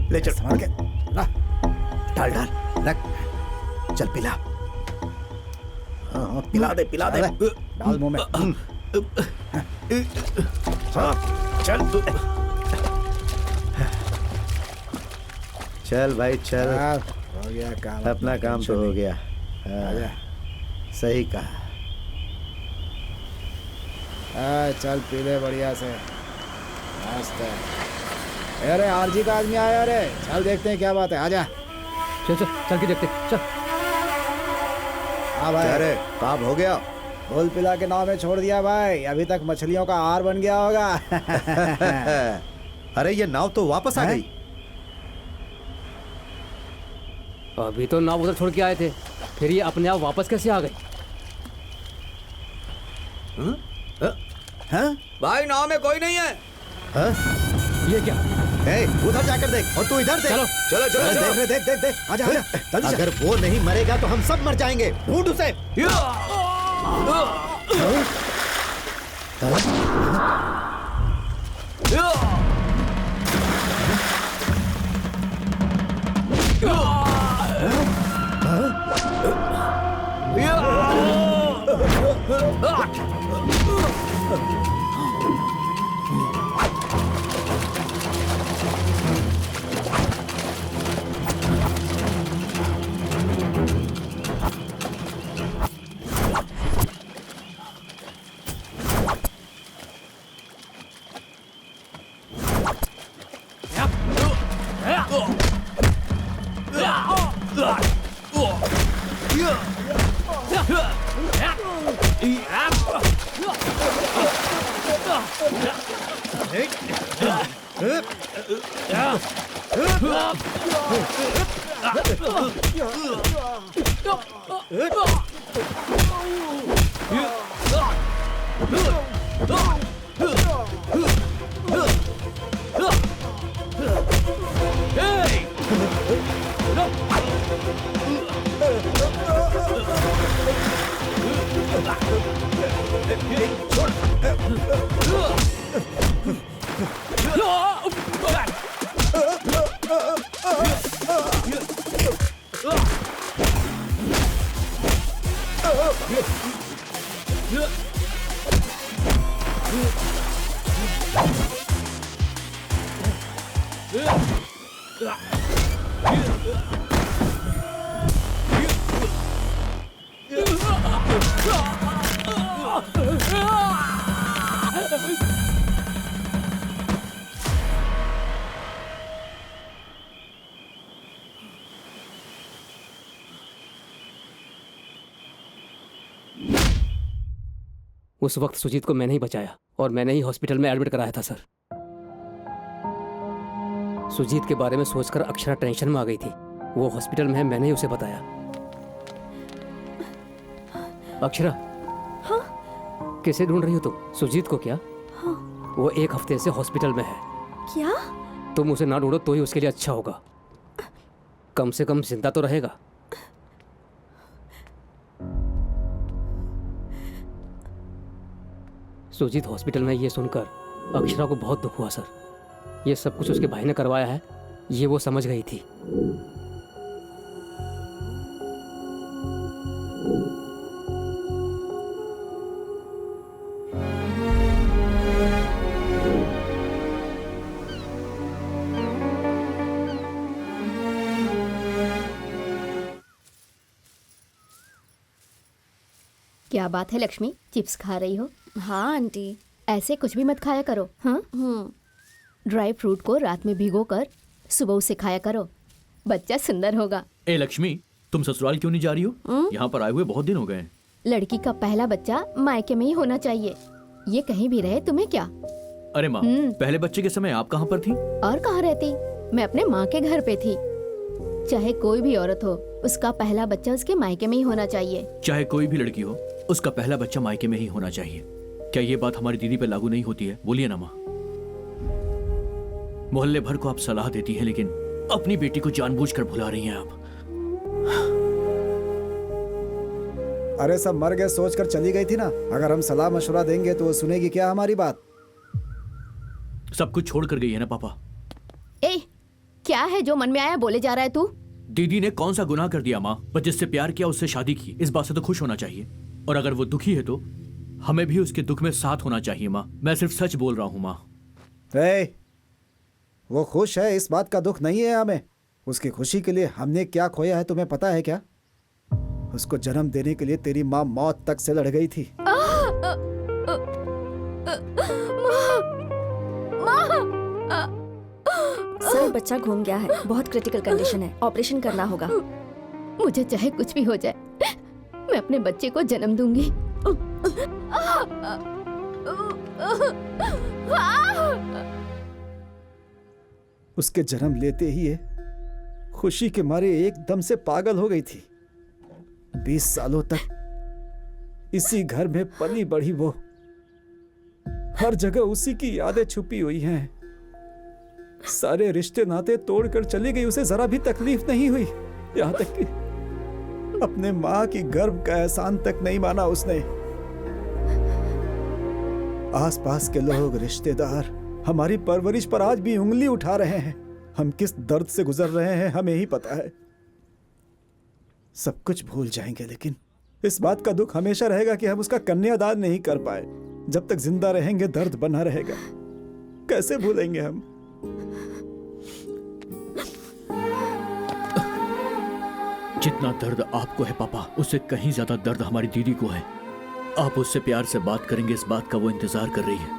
ले चल, संभाल के ला, डाल डाल रख, चल पिला। हाँ, पिला दे डाल मुंह में। चल चल भाई चल, हो गया काम, अपना काम तो हो गया। आजा। सही कहा। चल पी ले बढ़िया से, मस्त है। अरे आरजी का आदमी आया रे, चल देखते हैं क्या बात है, आजा। चल चल चल के देखते, चल। हाँ भाई, अरे काम हो गया। फूल पिला के नाव में छोड़ दिया भाई, अभी तक मछलियों का आहार बन गया होगा। अरे ये नाव तो वापस आ हैं? गई। अभी तो नाव उधर छोड़ के आए थे, फिर ये अपने आप वापस कैसे आ गई? हाँ? भाई नाव में कोई नहीं है। हाँ? ये क्या? ए, उधर जाकर देख, और तू इधर देख। चलो चलो चलो अरे चलो। देख, आजा जल्दी अगर वो नहीं मरेगा तो हम सब मर जाएंगे। ढूंढ उसे। उस वक्त सुजीत को मैंने ही बचाया और मैंने ही हॉस्पिटल में एडमिट कराया था सर। सुजीत के बारे में सोचकर अक्षरा टेंशन में आ गई थी। वो हॉस्पिटल में है, मैंने ही उसे बताया। अक्षरा, हाँ? किसे ढूंढ रही हो तुम? सुजीत को क्या? हाँ। वो 1 हफ्ते से हॉस्पिटल में है। क्या? तुम उसे ना ढूंढो तो ही उसके लिए अच्छा होगा। कम से कम जिंदा तो रहेगा। सुजीत हॉस्पिटल में ये सुनकर अक्षरा को बहुत दुख हुआ सर। ये सब कुछ उसके भाई ने करवाया है, ये वो समझ गई थी। क्या बात है लक्ष्मी, चिप्स खा रही हो? हाँ आंटी। ऐसे कुछ भी मत खाया करो। हाँ, ड्राई फ्रूट को रात में भिगो कर सुबह उसे खाया करो, बच्चा सुंदर होगा। ए लक्ष्मी, तुम ससुराल क्यों नहीं जा रही हो? यहाँ पर आए हुए बहुत दिन हो गए हैं। लड़की का पहला बच्चा मायके में ही होना चाहिए, ये कहीं भी रहे तुम्हें क्या। अरे माँ, पहले बच्चे के समय आप कहाँ पर थी? और कहाँ रहती, मैं अपने माँ के घर पे थी। चाहे कोई भी औरत हो, उसका पहला बच्चा उसके मायके में ही होना चाहिए। चाहे कोई भी लड़की हो, उसका पहला बच्चा मायके में ही होना चाहिए। क्या ये बात हमारी दीदी पे लागू नहीं होती है? बोलिए ना माँ। मोहल्ले भर को आप सलाह देती हैं, लेकिन अपनी बेटी को जानबूझकर भुला रही हैं आप। अरे सब मर गए सोच कर चली गई थी ना। अगर हम सलाह मशवरा देंगे तो वो सुनेगी क्या हमारी बात? सब कुछ छोड़ कर गई है ना पापा। ए, क्या है जो मन में आया बोले जा रहा है तू? दीदी ने कौन सा गुनाह कर दिया माँ? पर जिससे प्यार किया उससे शादी की, इस बात से तो खुश होना चाहिए। और अगर वो दुखी है तो हमें भी उसके दुख में साथ होना चाहिए माँ। मैं सिर्फ सच बोल रहा हूँ माँ। वो खुश है, इस बात का दुख नहीं है हमें। उसकी खुशी के लिए हमने क्या खोया है तुम्हें पता है क्या? उसको जन्म देने के लिए तेरी माँ मौत तक से लड़ गई थी। सर बच्चा घूम गया है, बहुत क्रिटिकल कंडीशन है, ऑपरेशन करना होगा। मुझे चाहे कुछ भी हो जाए, मैं अपने बच्चे को जन्म दूंगी। उसके जन्म लेते ही ये खुशी के मारे एकदम से पागल हो गई थी। 20 सालों तक इसी घर में पली बढ़ी वो, हर जगह उसी की यादें छुपी हुई हैं। सारे रिश्ते नाते तोड़कर चली गई, उसे जरा भी तकलीफ नहीं हुई। यहाँ तक कि अपने माँ की गर्भ का एहसान तक नहीं माना उसने। आसपास के लोग, रिश्तेदार हमारी परवरिश पर आज भी उंगली उठा रहे हैं। हम किस दर्द से गुजर रहे हैं हमें ही पता है। सब कुछ भूल जाएंगे, लेकिन इस बात का दुख हमेशा रहेगा कि हम उसका कन्यादान नहीं कर पाए। जब तक जिंदा रहेंगे दर्द बना रहेगा। कैसे भूलेंगे हम? जितना दर्द आपको है पापा, उससे कहीं ज्यादा दर्द हमारी दीदी को है। आप उससे प्यार से बात करेंगे, इस बात का वो इंतजार कर रही है।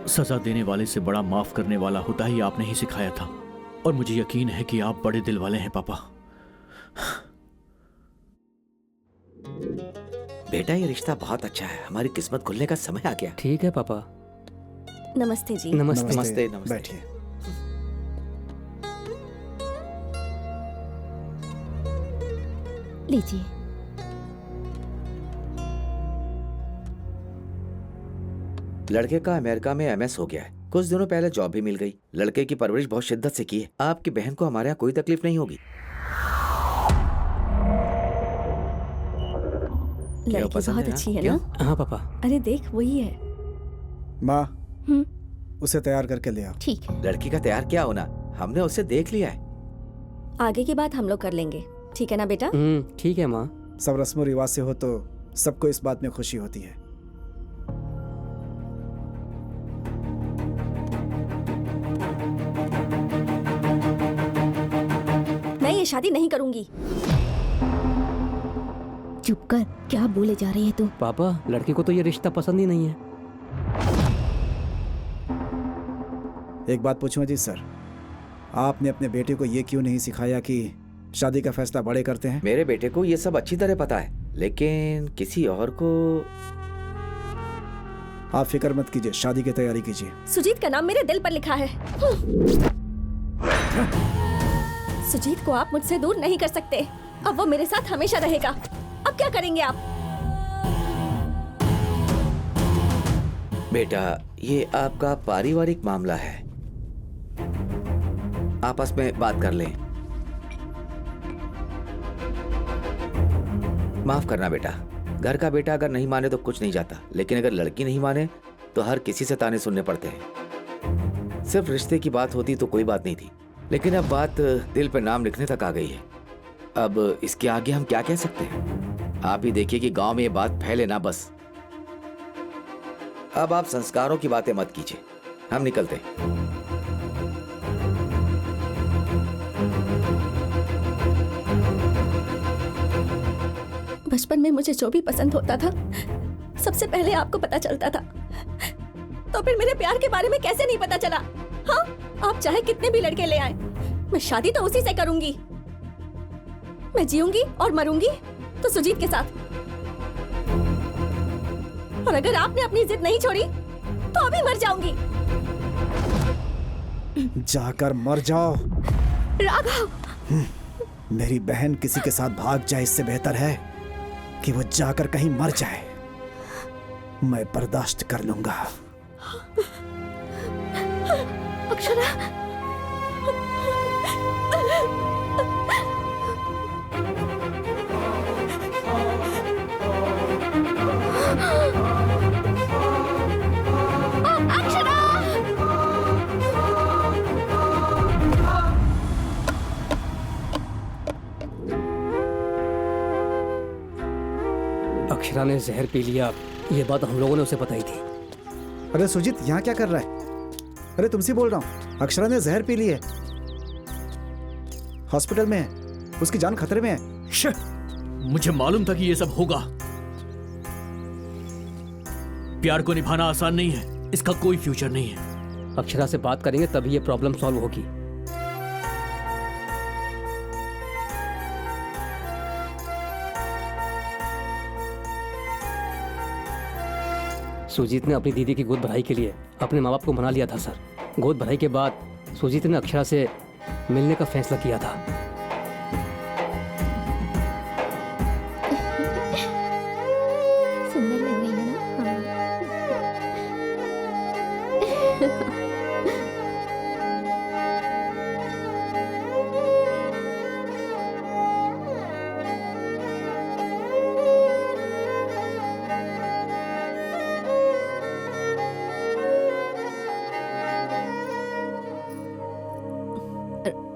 सजा देने वाले से बड़ा माफ करने वाला होता ही आपने ही सिखाया था, और मुझे यकीन है कि आप बड़े दिल वाले हैं पापा। बेटा ये रिश्ता बहुत अच्छा है, हमारी किस्मत खुलने का समय आ गया। ठीक है पापा। नमस्ते जी। नमस्ते। नमस्ते नमस्ते। बैठिए। लीजिए। लड़के का अमेरिका में MS हो गया है। कुछ दिनों पहले जॉब भी मिल गई। लड़के की परवरिश बहुत शिद्दत से की है। आपकी बहन को हमारे यहाँ कोई तकलीफ नहीं होगी। लड़की पसंद बहुत है ना? अच्छी है क्यों? ना? हाँ पापा। अरे देख वही है। माँ, हम्म, उसे तैयार करके ले आओ। ठीक है। लड़की का तैयार क्या होना, हमने उसे देख लिया है। आगे की बात हम लोग कर लेंगे, ठीक है ना बेटा? ठीक है माँ। सब रस्म रिवाज से हो तो सबको इस बात में खुशी होती है। मैं ये शादी नहीं करूंगी। चुप कर, क्या बोले जा रही है तू? पापा लड़की को तो ये रिश्ता पसंद ही नहीं है। एक बात पूछूं अजीत सर, आपने अपने बेटे को ये क्यों नहीं सिखाया कि शादी का फैसला बड़े करते हैं? मेरे बेटे को ये सब अच्छी तरह पता है, लेकिन किसी और को। आप फिक्र मत कीजिए, शादी की तैयारी कीजिए। सुजीत का नाम मेरे दिल पर लिखा है। सुजीत को आप मुझसे दूर नहीं कर सकते। अब वो मेरे साथ हमेशा रहेगा। अब क्या करेंगे आप? बेटा ये आपका पारिवारिक मामला है, आपस में बात कर लें। माफ करना बेटा, घर का बेटा अगर नहीं माने तो कुछ नहीं जाता, लेकिन अगर लड़की नहीं माने तो हर किसी से ताने सुनने पड़ते हैं। सिर्फ रिश्ते की बात होती तो कोई बात नहीं थी, लेकिन अब बात दिल पे नाम लिखने तक आ गई है। अब इसके आगे हम क्या कह सकते हैं? आप ही देखिए कि गांव में ये बात फैले ना बस। अब आप संस्कारों की बातें मत कीजिए, हम निकलते हैं। बचपन में मुझे जो भी पसंद होता था सबसे पहले आपको पता चलता था, तो फिर मेरे प्यार के बारे में कैसे नहीं पता चला? हाँ, आप चाहे कितने भी लड़के ले आए, मैं शादी तो उसी से करूंगी। मैं जीऊंगी और मरूंगी तो सुजीत के साथ। और अगर आपने अपनी जिद नहीं छोड़ी तो अभी मर जाऊंगी। जाकर मर जाओ। राघव, मेरी बहन किसी के साथ भाग जाए, इससे बेहतर है कि वो जाकर कहीं मर जाए। मैं बर्दाश्त कर लूंगा। अक्षरा, अक्षरा ने जहर पी लिया, ये बात हम लोगों ने उसे बताई थी। अरे सुजीत, यहाँ क्या कर रहा है? अरे तुमसे बोल रहा हूँ, अक्षरा ने जहर पी ली है, हॉस्पिटल में है, उसकी जान खतरे में है। श्श! मुझे मालूम था कि ये सब होगा। प्यार को निभाना आसान नहीं है, इसका कोई फ्यूचर नहीं है। अक्षरा से बात करेंगे तभी ये प्रॉब्लम सॉल्व होगी। सुजीत ने अपनी दीदी की गोद भराई के लिए अपने माँ बाप को मना लिया था सर। गोद भराई के बाद सुजीत ने अक्षरा से मिलने का फैसला किया था। सुंदर लग रही है ना?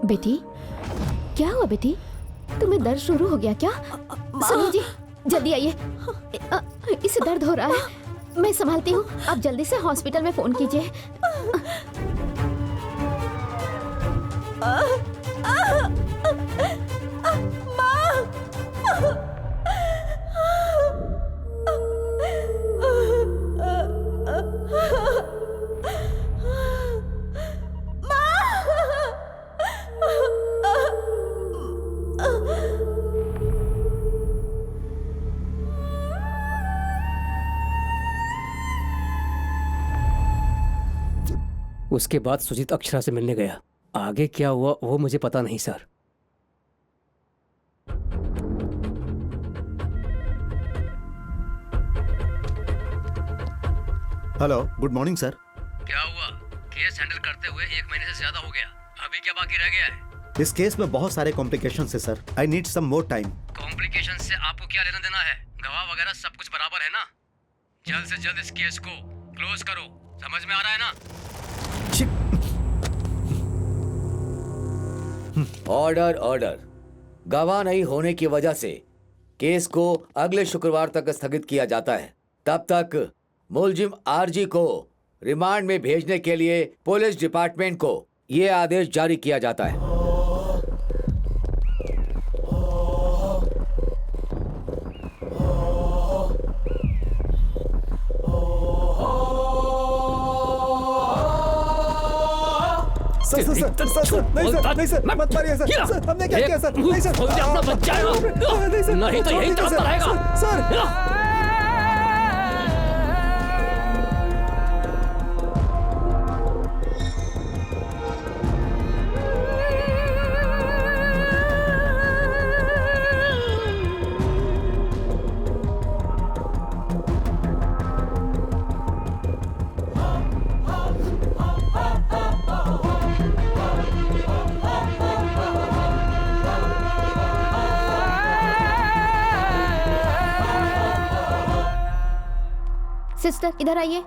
बेटी, क्या हुआ बेटी? तुम्हें दर्द शुरू हो गया क्या? सुनिए जी, जल्दी आइए, इसे दर्द हो रहा है। मैं संभालती हूँ, आप जल्दी से हॉस्पिटल में फोन कीजिए। उसके बाद सुजीत अक्षरा से मिलने गया। आगे क्या हुआ वो मुझे पता नहीं sir. Hello, good morning sir. क्या हुआ? केस हैंडल करते हुए 1 महीने से ज्यादा हो गया, अभी क्या बाकी रह गया है? इस केस में बहुत सारे कॉम्प्लिकेशन है sir. I need some more time. Complication से आपको क्या लेना देना है? गवाह वगैरह सब कुछ बराबर है ना? जल्द से जल्द इस केस को क्लोज करो, समझ में आ रहा है ना? Order order. गवाह नहीं होने की वजह से केस को अगले शुक्रवार तक स्थगित किया जाता है। तब तक मुलजिम आरजी को रिमांड में भेजने के लिए पुलिस डिपार्टमेंट को यह आदेश जारी किया जाता है। Sir sir sir sir sir नहीं सर, नहीं सर, मत मारिए सर। सर हमने क्या किया सर? नहीं सर, अपना बच्चा है, नहीं सर, नहीं तो यही तड़पता रहेगा। सर सिस्टर इधर आइए।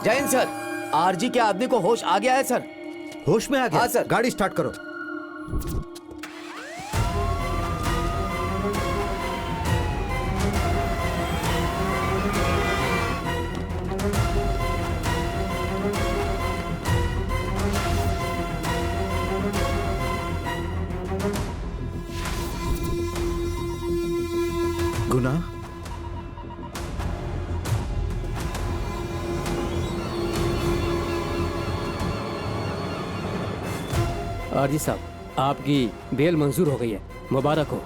जैन सर, आरजी के आदमी को होश आ गया है सर। होश में आ गया? हाँ सर। गाड़ी स्टार्ट करो। गुना, आरजी साहब, आपकी बेल मंजूर हो गई है, मुबारक हो।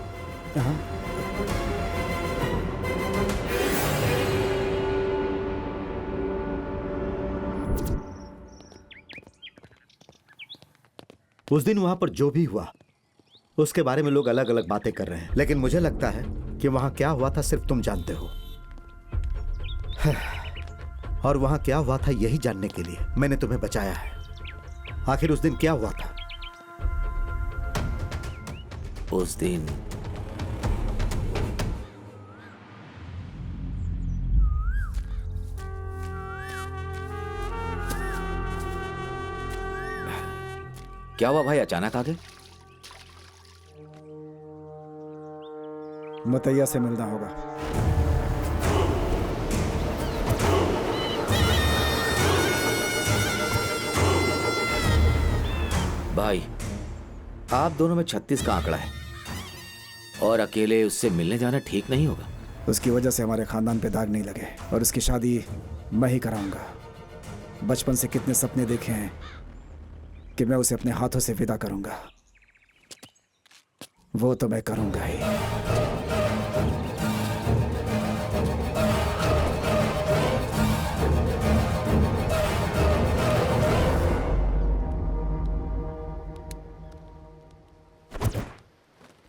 उस दिन वहां पर जो भी हुआ उसके बारे में लोग अलग अलग बातें कर रहे हैं, लेकिन मुझे लगता है कि वहां क्या हुआ था सिर्फ तुम जानते हो। और वहां क्या हुआ था यही जानने के लिए मैंने तुम्हें बचाया है। आखिर उस दिन क्या हुआ था? उस दिन क्या हुआ भाई, अचानक आ गए? मुतैया से मिलना होगा। भाई, आप दोनों में 36 का आंकड़ा है और अकेले उससे मिलने जाना ठीक नहीं होगा। उसकी वजह से हमारे खानदान पे दाग नहीं लगे और उसकी शादी मैं ही कराऊंगा। बचपन से कितने सपने देखे हैं कि मैं उसे अपने हाथों से विदा करूंगा, वो तो मैं करूंगा ही।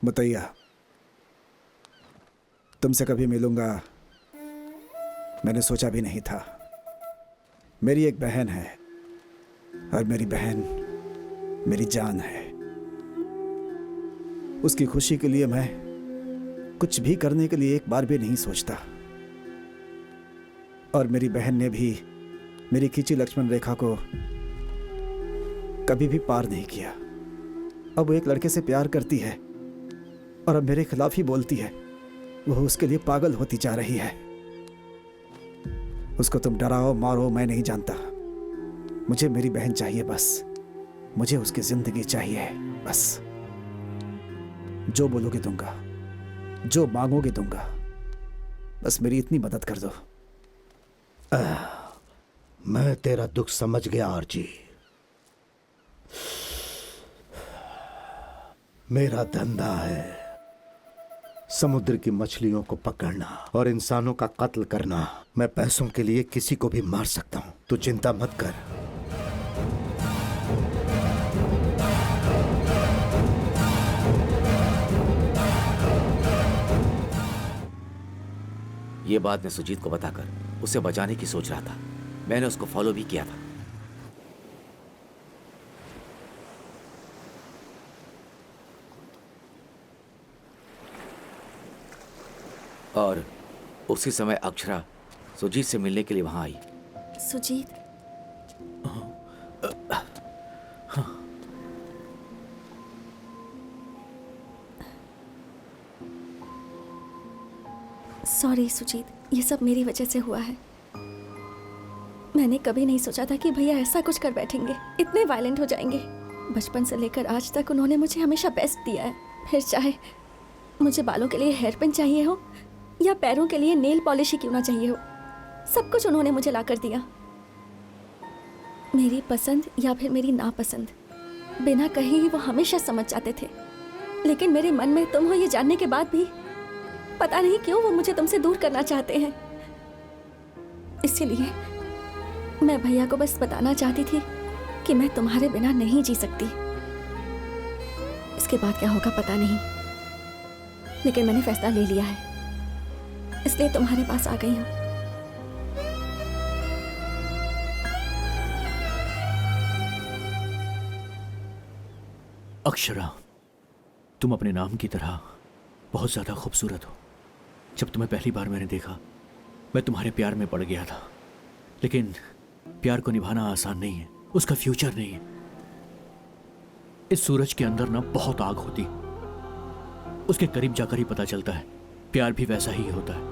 मुतैया, तुमसे कभी मिलूंगा मैंने सोचा भी नहीं था। मेरी एक बहन है और मेरी बहन मेरी जान है। उसकी खुशी के लिए मैं कुछ भी करने के लिए एक बार भी नहीं सोचता। और मेरी बहन ने भी मेरी खींची लक्ष्मण रेखा को कभी भी पार नहीं किया। अब वो एक लड़के से प्यार करती है और अब मेरे खिलाफ ही बोलती है। वो उसके लिए पागल होती जा रही है। उसको तुम डराओ मारो मैं नहीं जानता, मुझे मेरी बहन चाहिए बस। मुझे उसकी जिंदगी चाहिए बस। जो बोलोगे दूंगा, जो मांगोगे दूंगा, बस मेरी इतनी मदद कर दो। मैं तेरा दुख समझ गया आरजी। मेरा धंधा है समुद्र की मछलियों को पकड़ना और इंसानों का कत्ल करना। मैं पैसों के लिए किसी को भी मार सकता हूं, तू चिंता मत कर। ये बात मैं सुजीत को बताकर उसे बचाने की सोच रहा था। मैंने उसको फॉलो भी किया था। और उसी समय अक्षरा सुजीत से मिलने के लिए वहां आई। सुजीत, सॉरी सुजीत, ये सब मेरी वजह से हुआ है। मैंने कभी नहीं सोचा था कि भैया ऐसा कुछ कर बैठेंगे, इतने वायलेंट हो जाएंगे। बचपन से लेकर आज तक उन्होंने मुझे हमेशा बेस्ट दिया है। फिर चाहे मुझे बालों के लिए हेयर पिन चाहिए हो या पैरों के लिए नेल पॉलिश ही क्यों ना चाहिए हो, सब कुछ उन्होंने मुझे ला कर दिया। मेरी पसंद या फिर मेरी नापसंद बिना कहे ही वो हमेशा समझ जाते थे। लेकिन मेरे मन में तुम हो ये जानने के बाद भी पता नहीं क्यों वो मुझे तुमसे दूर करना चाहते हैं। इसीलिए मैं भैया को बस बताना चाहती थी कि मैं तुम्हारे बिना नहीं जी सकती। इसके बाद क्या होगा पता नहीं, लेकिन मैंने फैसला ले लिया है, इसलिए तुम्हारे पास आ गई हूँ। अक्षरा, तुम अपने नाम की तरह बहुत ज्यादा खूबसूरत हो। जब तुम्हें पहली बार मैंने देखा, मैं तुम्हारे प्यार में पड़ गया था। लेकिन प्यार को निभाना आसान नहीं है, उसका फ्यूचर नहीं है। इस सूरज के अंदर ना बहुत आग होती, उसके करीब जाकर ही पता चलता है प्यार भी वैसा ही होता है।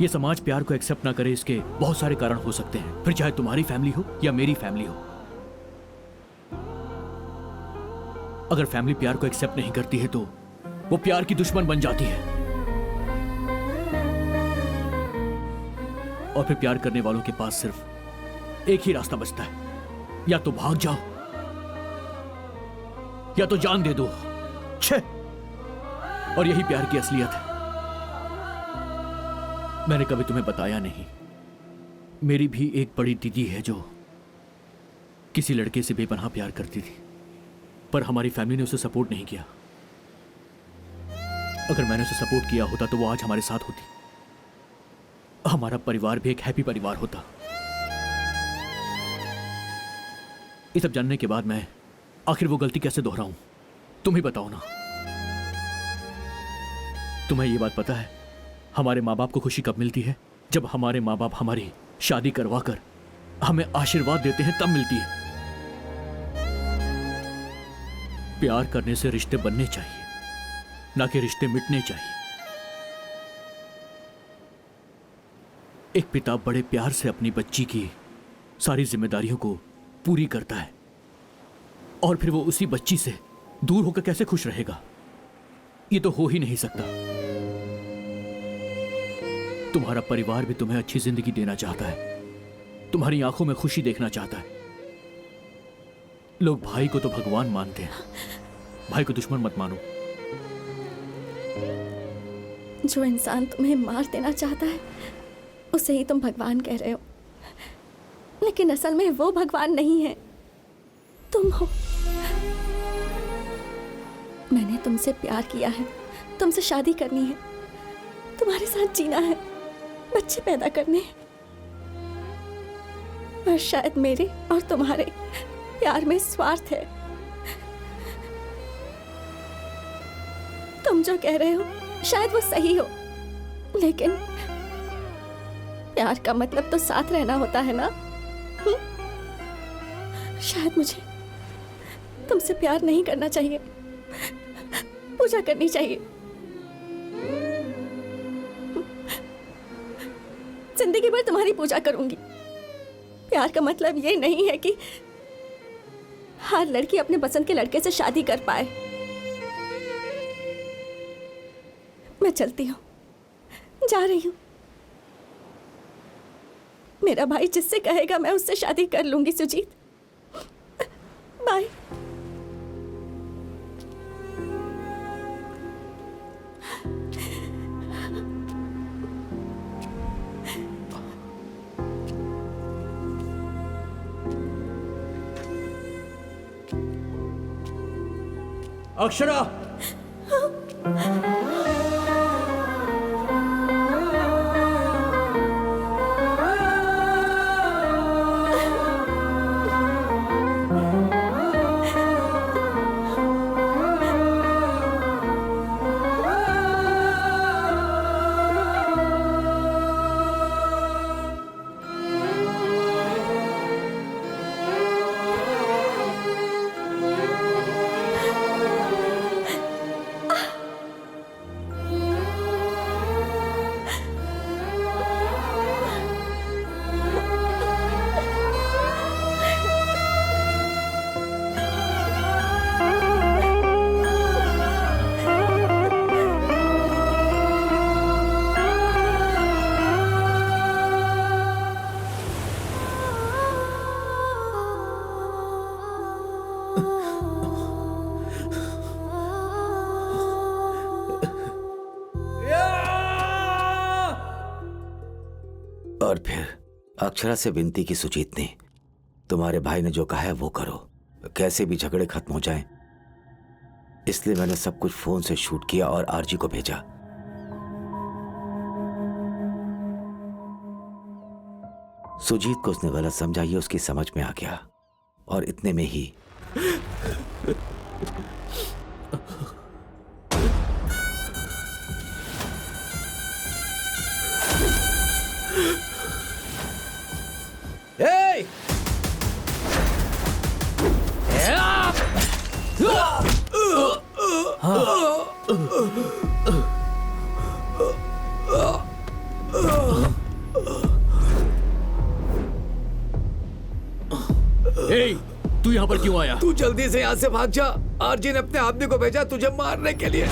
ये समाज प्यार को एक्सेप्ट ना करे, इसके बहुत सारे कारण हो सकते हैं, फिर चाहे तुम्हारी फैमिली हो या मेरी फैमिली हो। अगर फैमिली प्यार को एक्सेप्ट नहीं करती है तो वो प्यार की दुश्मन बन जाती है। और फिर प्यार करने वालों के पास सिर्फ एक ही रास्ता बचता है, या तो भाग जाओ या तो जान दे दो। छे! और यही प्यार की असलियत है। मैंने कभी तुम्हें बताया नहीं, मेरी भी एक बड़ी दीदी है जो किसी लड़के से बेपनाह प्यार करती थी, पर हमारी फैमिली ने उसे सपोर्ट नहीं किया। अगर मैंने उसे सपोर्ट किया होता तो वो आज हमारे साथ होती, हमारा परिवार भी एक हैप्पी परिवार होता। ये सब जानने के बाद मैं आखिर वो गलती कैसे दोहराऊं, तुम ही बताओ ना। तुम्हें ये बात पता है हमारे माँ बाप को खुशी कब मिलती है? जब हमारे माँ बाप हमारी शादी करवाकर हमें आशीर्वाद देते हैं, तब मिलती है। प्यार करने से रिश्ते बनने चाहिए, ना कि रिश्ते मिटने चाहिए। एक पिता बड़े प्यार से अपनी बच्ची की सारी जिम्मेदारियों को पूरी करता है और फिर वो उसी बच्ची से दूर होकर कैसे खुश रहेगा? ये तो हो ही नहीं सकता। तुम्हारा परिवार भी तुम्हें अच्छी जिंदगी देना चाहता है, तुम्हारी आंखों में खुशी देखना चाहता है। लोग भाई को तो भगवान मानते हैं, भाई को दुश्मन मत मानो। जो इंसान तुम्हें मार देना चाहता है उसे ही तुम भगवान कह रहे हो, लेकिन असल में वो भगवान नहीं है, तुम हो। मैंने तुमसे प्यार किया है, तुमसे शादी करनी है, तुम्हारे साथ जीना है, बच्चे पैदा करने हैं। पर शायद मेरे और तुम्हारे प्यार में स्वार्थ है। तुम जो कह रहे हो शायद वो सही हो, लेकिन प्यार का मतलब तो साथ रहना होता है ना? शायद मुझे तुमसे प्यार नहीं करना चाहिए, पूजा करनी चाहिए। जिंदगी भर तुम्हारी पूजा करूंगी। प्यार का मतलब ये नहीं है कि हर लड़की अपने पसंद के लड़के से शादी कर पाए। मैं चलती हूँ, जा रही हूँ। मेरा भाई जिससे कहेगा मैं उससे शादी कर लूंगी। सुजीत, बाय। अक्षरा! और फिर अक्षरा से विनती की सुजीत ने, तुम्हारे भाई ने जो कहा है वो करो, कैसे भी झगड़े खत्म हो जाएं। इसलिए मैंने सब कुछ फोन से शूट किया और आरजी को भेजा। सुजीत को उसने गलत समझा, ये उसकी समझ में आ गया और इतने में ही तू यहाँ पर क्यों आया? तू जल्दी से यहाँ से भाग जा। आरजी ने अपने आदमी को भेजा तुझे मारने के लिए।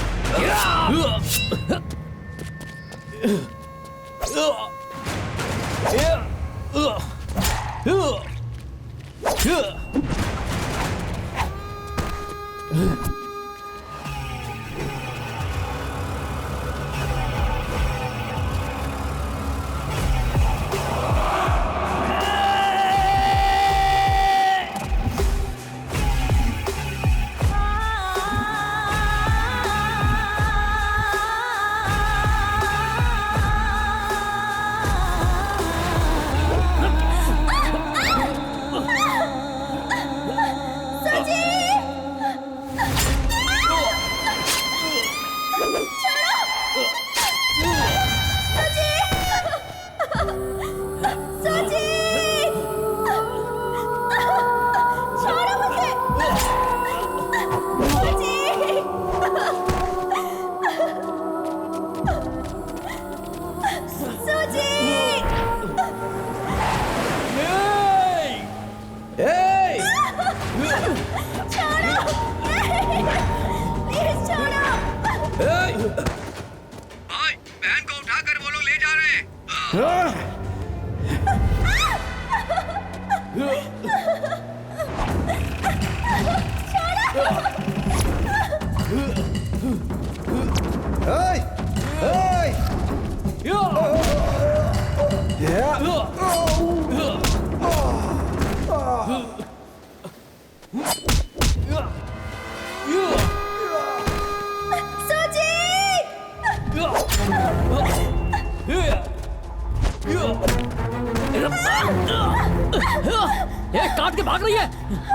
ये काट के भाग रही है,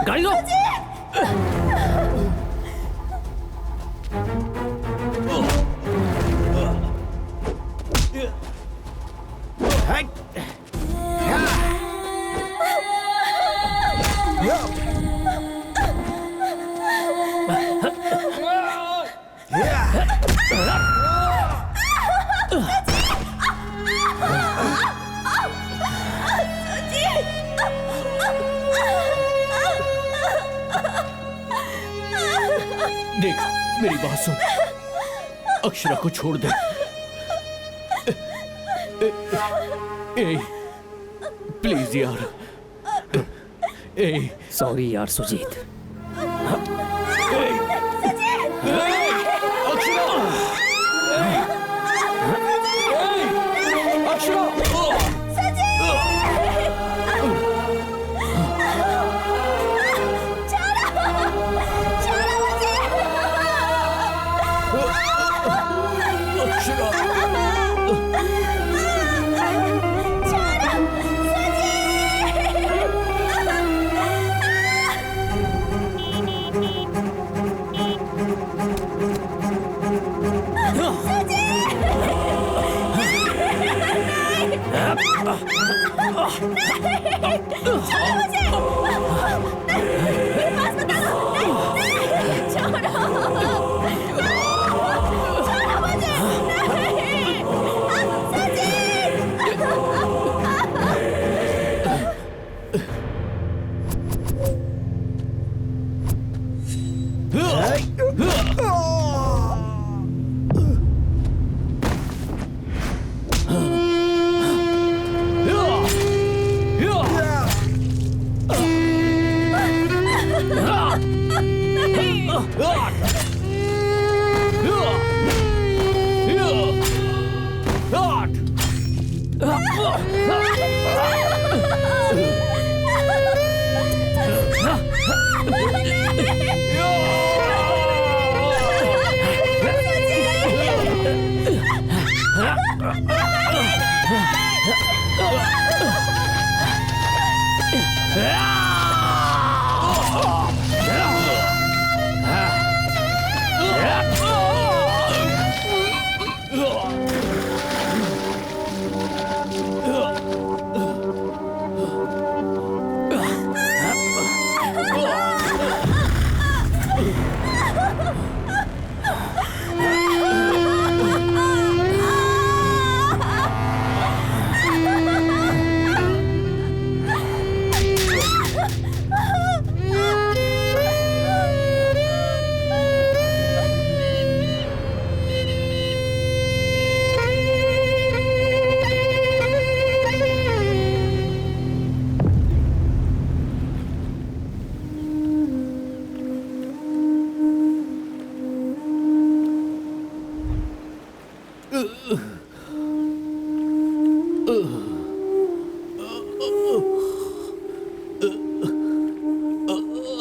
गाड़ी लो। देख, मेरी बात सुन, अक्षरा को छोड़ दे। ए, प्लीज यार। ए, सॉरी यार सुजीत।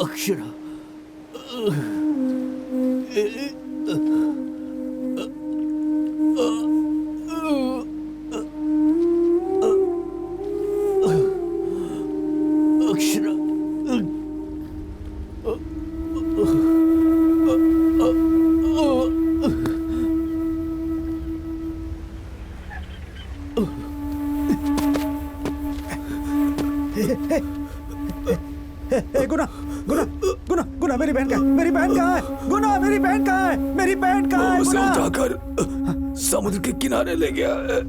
अक्षरा, अक्षरा, गुना गुना गुना गुना मेरी बहन कहाँ है? गुना मेरी बहन कहाँ है? मेरी बहन कहाँ है? उसे गुना! उठाकर समुद्र के किनारे ले गया है।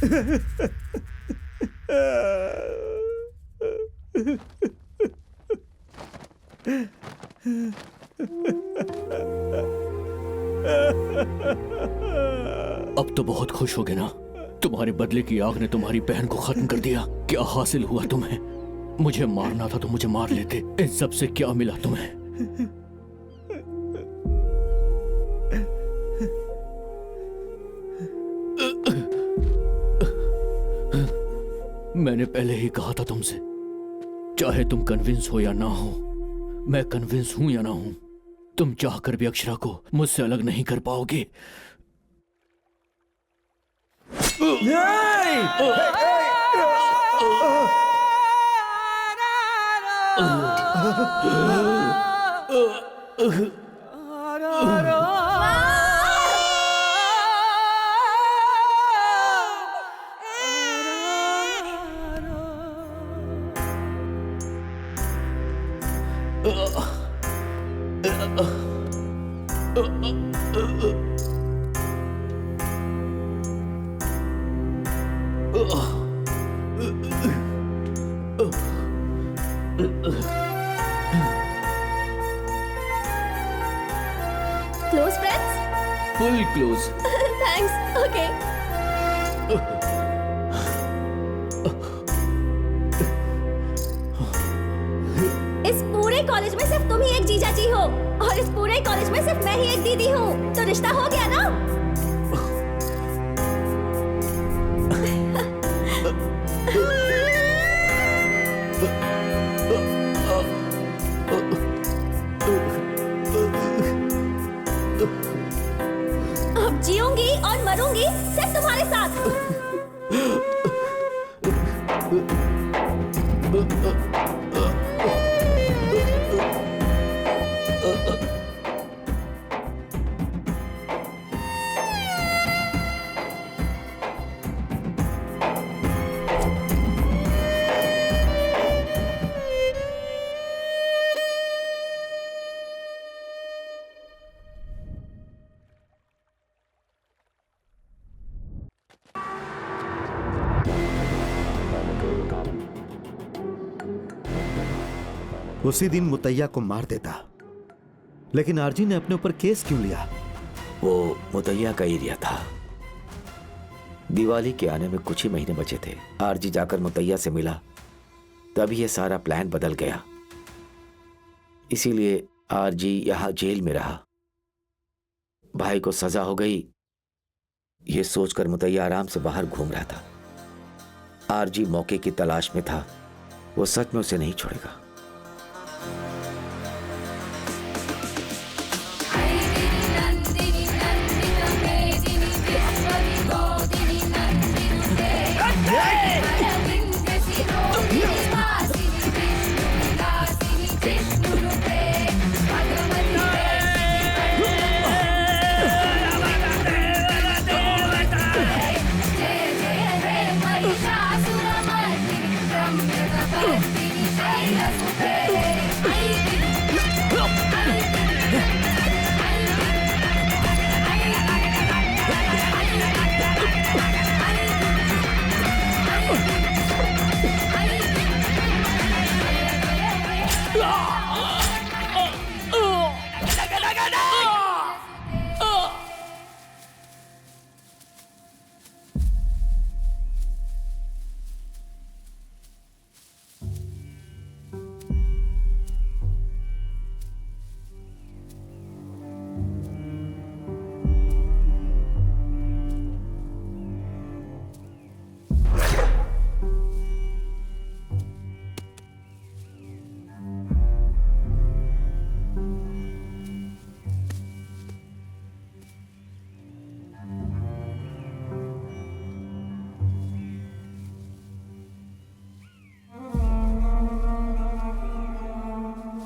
अब तो बहुत खुश होगे ना? तुम्हारे बदले की आग ने तुम्हारी बहन को खत्म कर दिया। क्या हासिल हुआ तुम्हें? मुझे मारना था तो मुझे मार लेते। इन सब से क्या मिला तुम्हें? मैंने पहले ही कहा था तुमसे, चाहे तुम कन्विंस हो या ना हो, मैं कन्विंस हूं या ना हूं, तुम चाहकर भी अक्षरा को मुझसे अलग नहीं कर पाओगे। Close friends? Full close. Thanks. Okay. इस पूरे कॉलेज में सिर्फ तुम ही एक जीजा जी हो और इस पूरे कॉलेज में सिर्फ मैं ही एक दीदी हूँ, तो रिश्ता हो गया ना? अब जीऊंगी और मरूंगी सिर्फ तुम्हारे साथ। उसी दिन मुतैया को मार देता, लेकिन आरजी ने अपने ऊपर केस क्यों लिया? वो मुतैया का एरिया था। दिवाली के आने में कुछ ही महीने बचे थे। आरजी जाकर मुतैया से मिला, तभी ये सारा प्लान बदल गया। इसीलिए आरजी यहां जेल में रहा। भाई को सजा हो गई, ये सोचकर मुतैया आराम से बाहर घूम रहा था। आरजी मौके की तलाश में था, वो सच में उसे नहीं छोड़ेगा।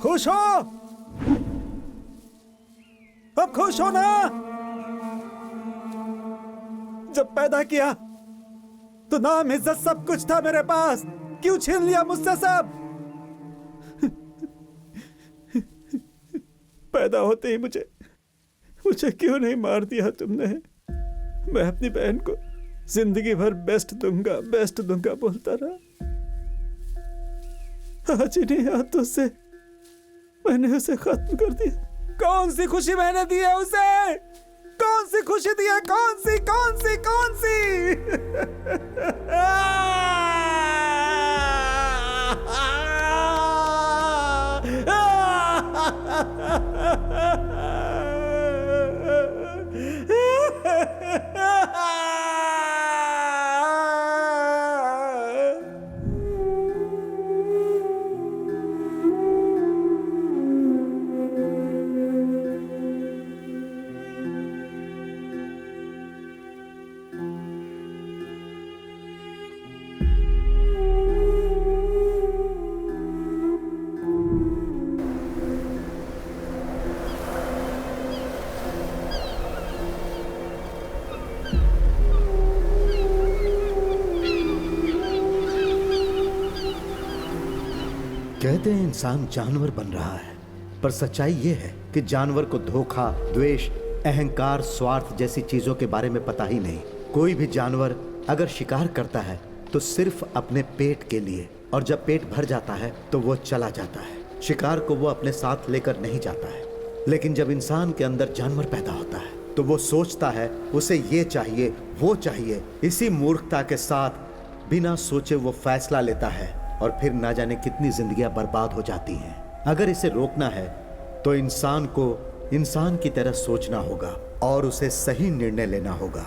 खुश हो? अब खुश हो ना? जब पैदा किया तो नाम इज्जत सब कुछ था मेरे पास, क्यों छीन लिया मुझसे सब? पैदा होते ही मुझे क्यों नहीं मार दिया तुमने? मैं अपनी बहन को जिंदगी भर बेस्ट दूंगा बोलता रहा। आज इन्हीं हाथों से मैंने उसे खत्म कर दिया। कौन सी खुशी मैंने दी है उसे? कौन सी खुशी दी है? कौन सी? कहते हैं इंसान जानवर बन रहा है, पर सच्चाई यह है कि जानवर को धोखा, द्वेष, अहंकार, स्वार्थ जैसी चीजों के बारे में पता ही नहीं। कोई भी जानवर अगर शिकार करता है तो सिर्फ अपने पेट के लिए, और जब पेट भर जाता है तो वो चला जाता है। शिकार को वो अपने साथ लेकर नहीं जाता है। लेकिन जब इंसान के अंदर जानवर पैदा होता है तो वो सोचता है उसे ये चाहिए, वो चाहिए। इसी मूर्खता के साथ बिना सोचे वो फैसला लेता है और फिर ना जाने कितनी जिंदगियां बर्बाद हो जाती हैं। अगर इसे रोकना है तो इंसान को इंसान की तरह सोचना होगा और उसे सही निर्णय लेना होगा।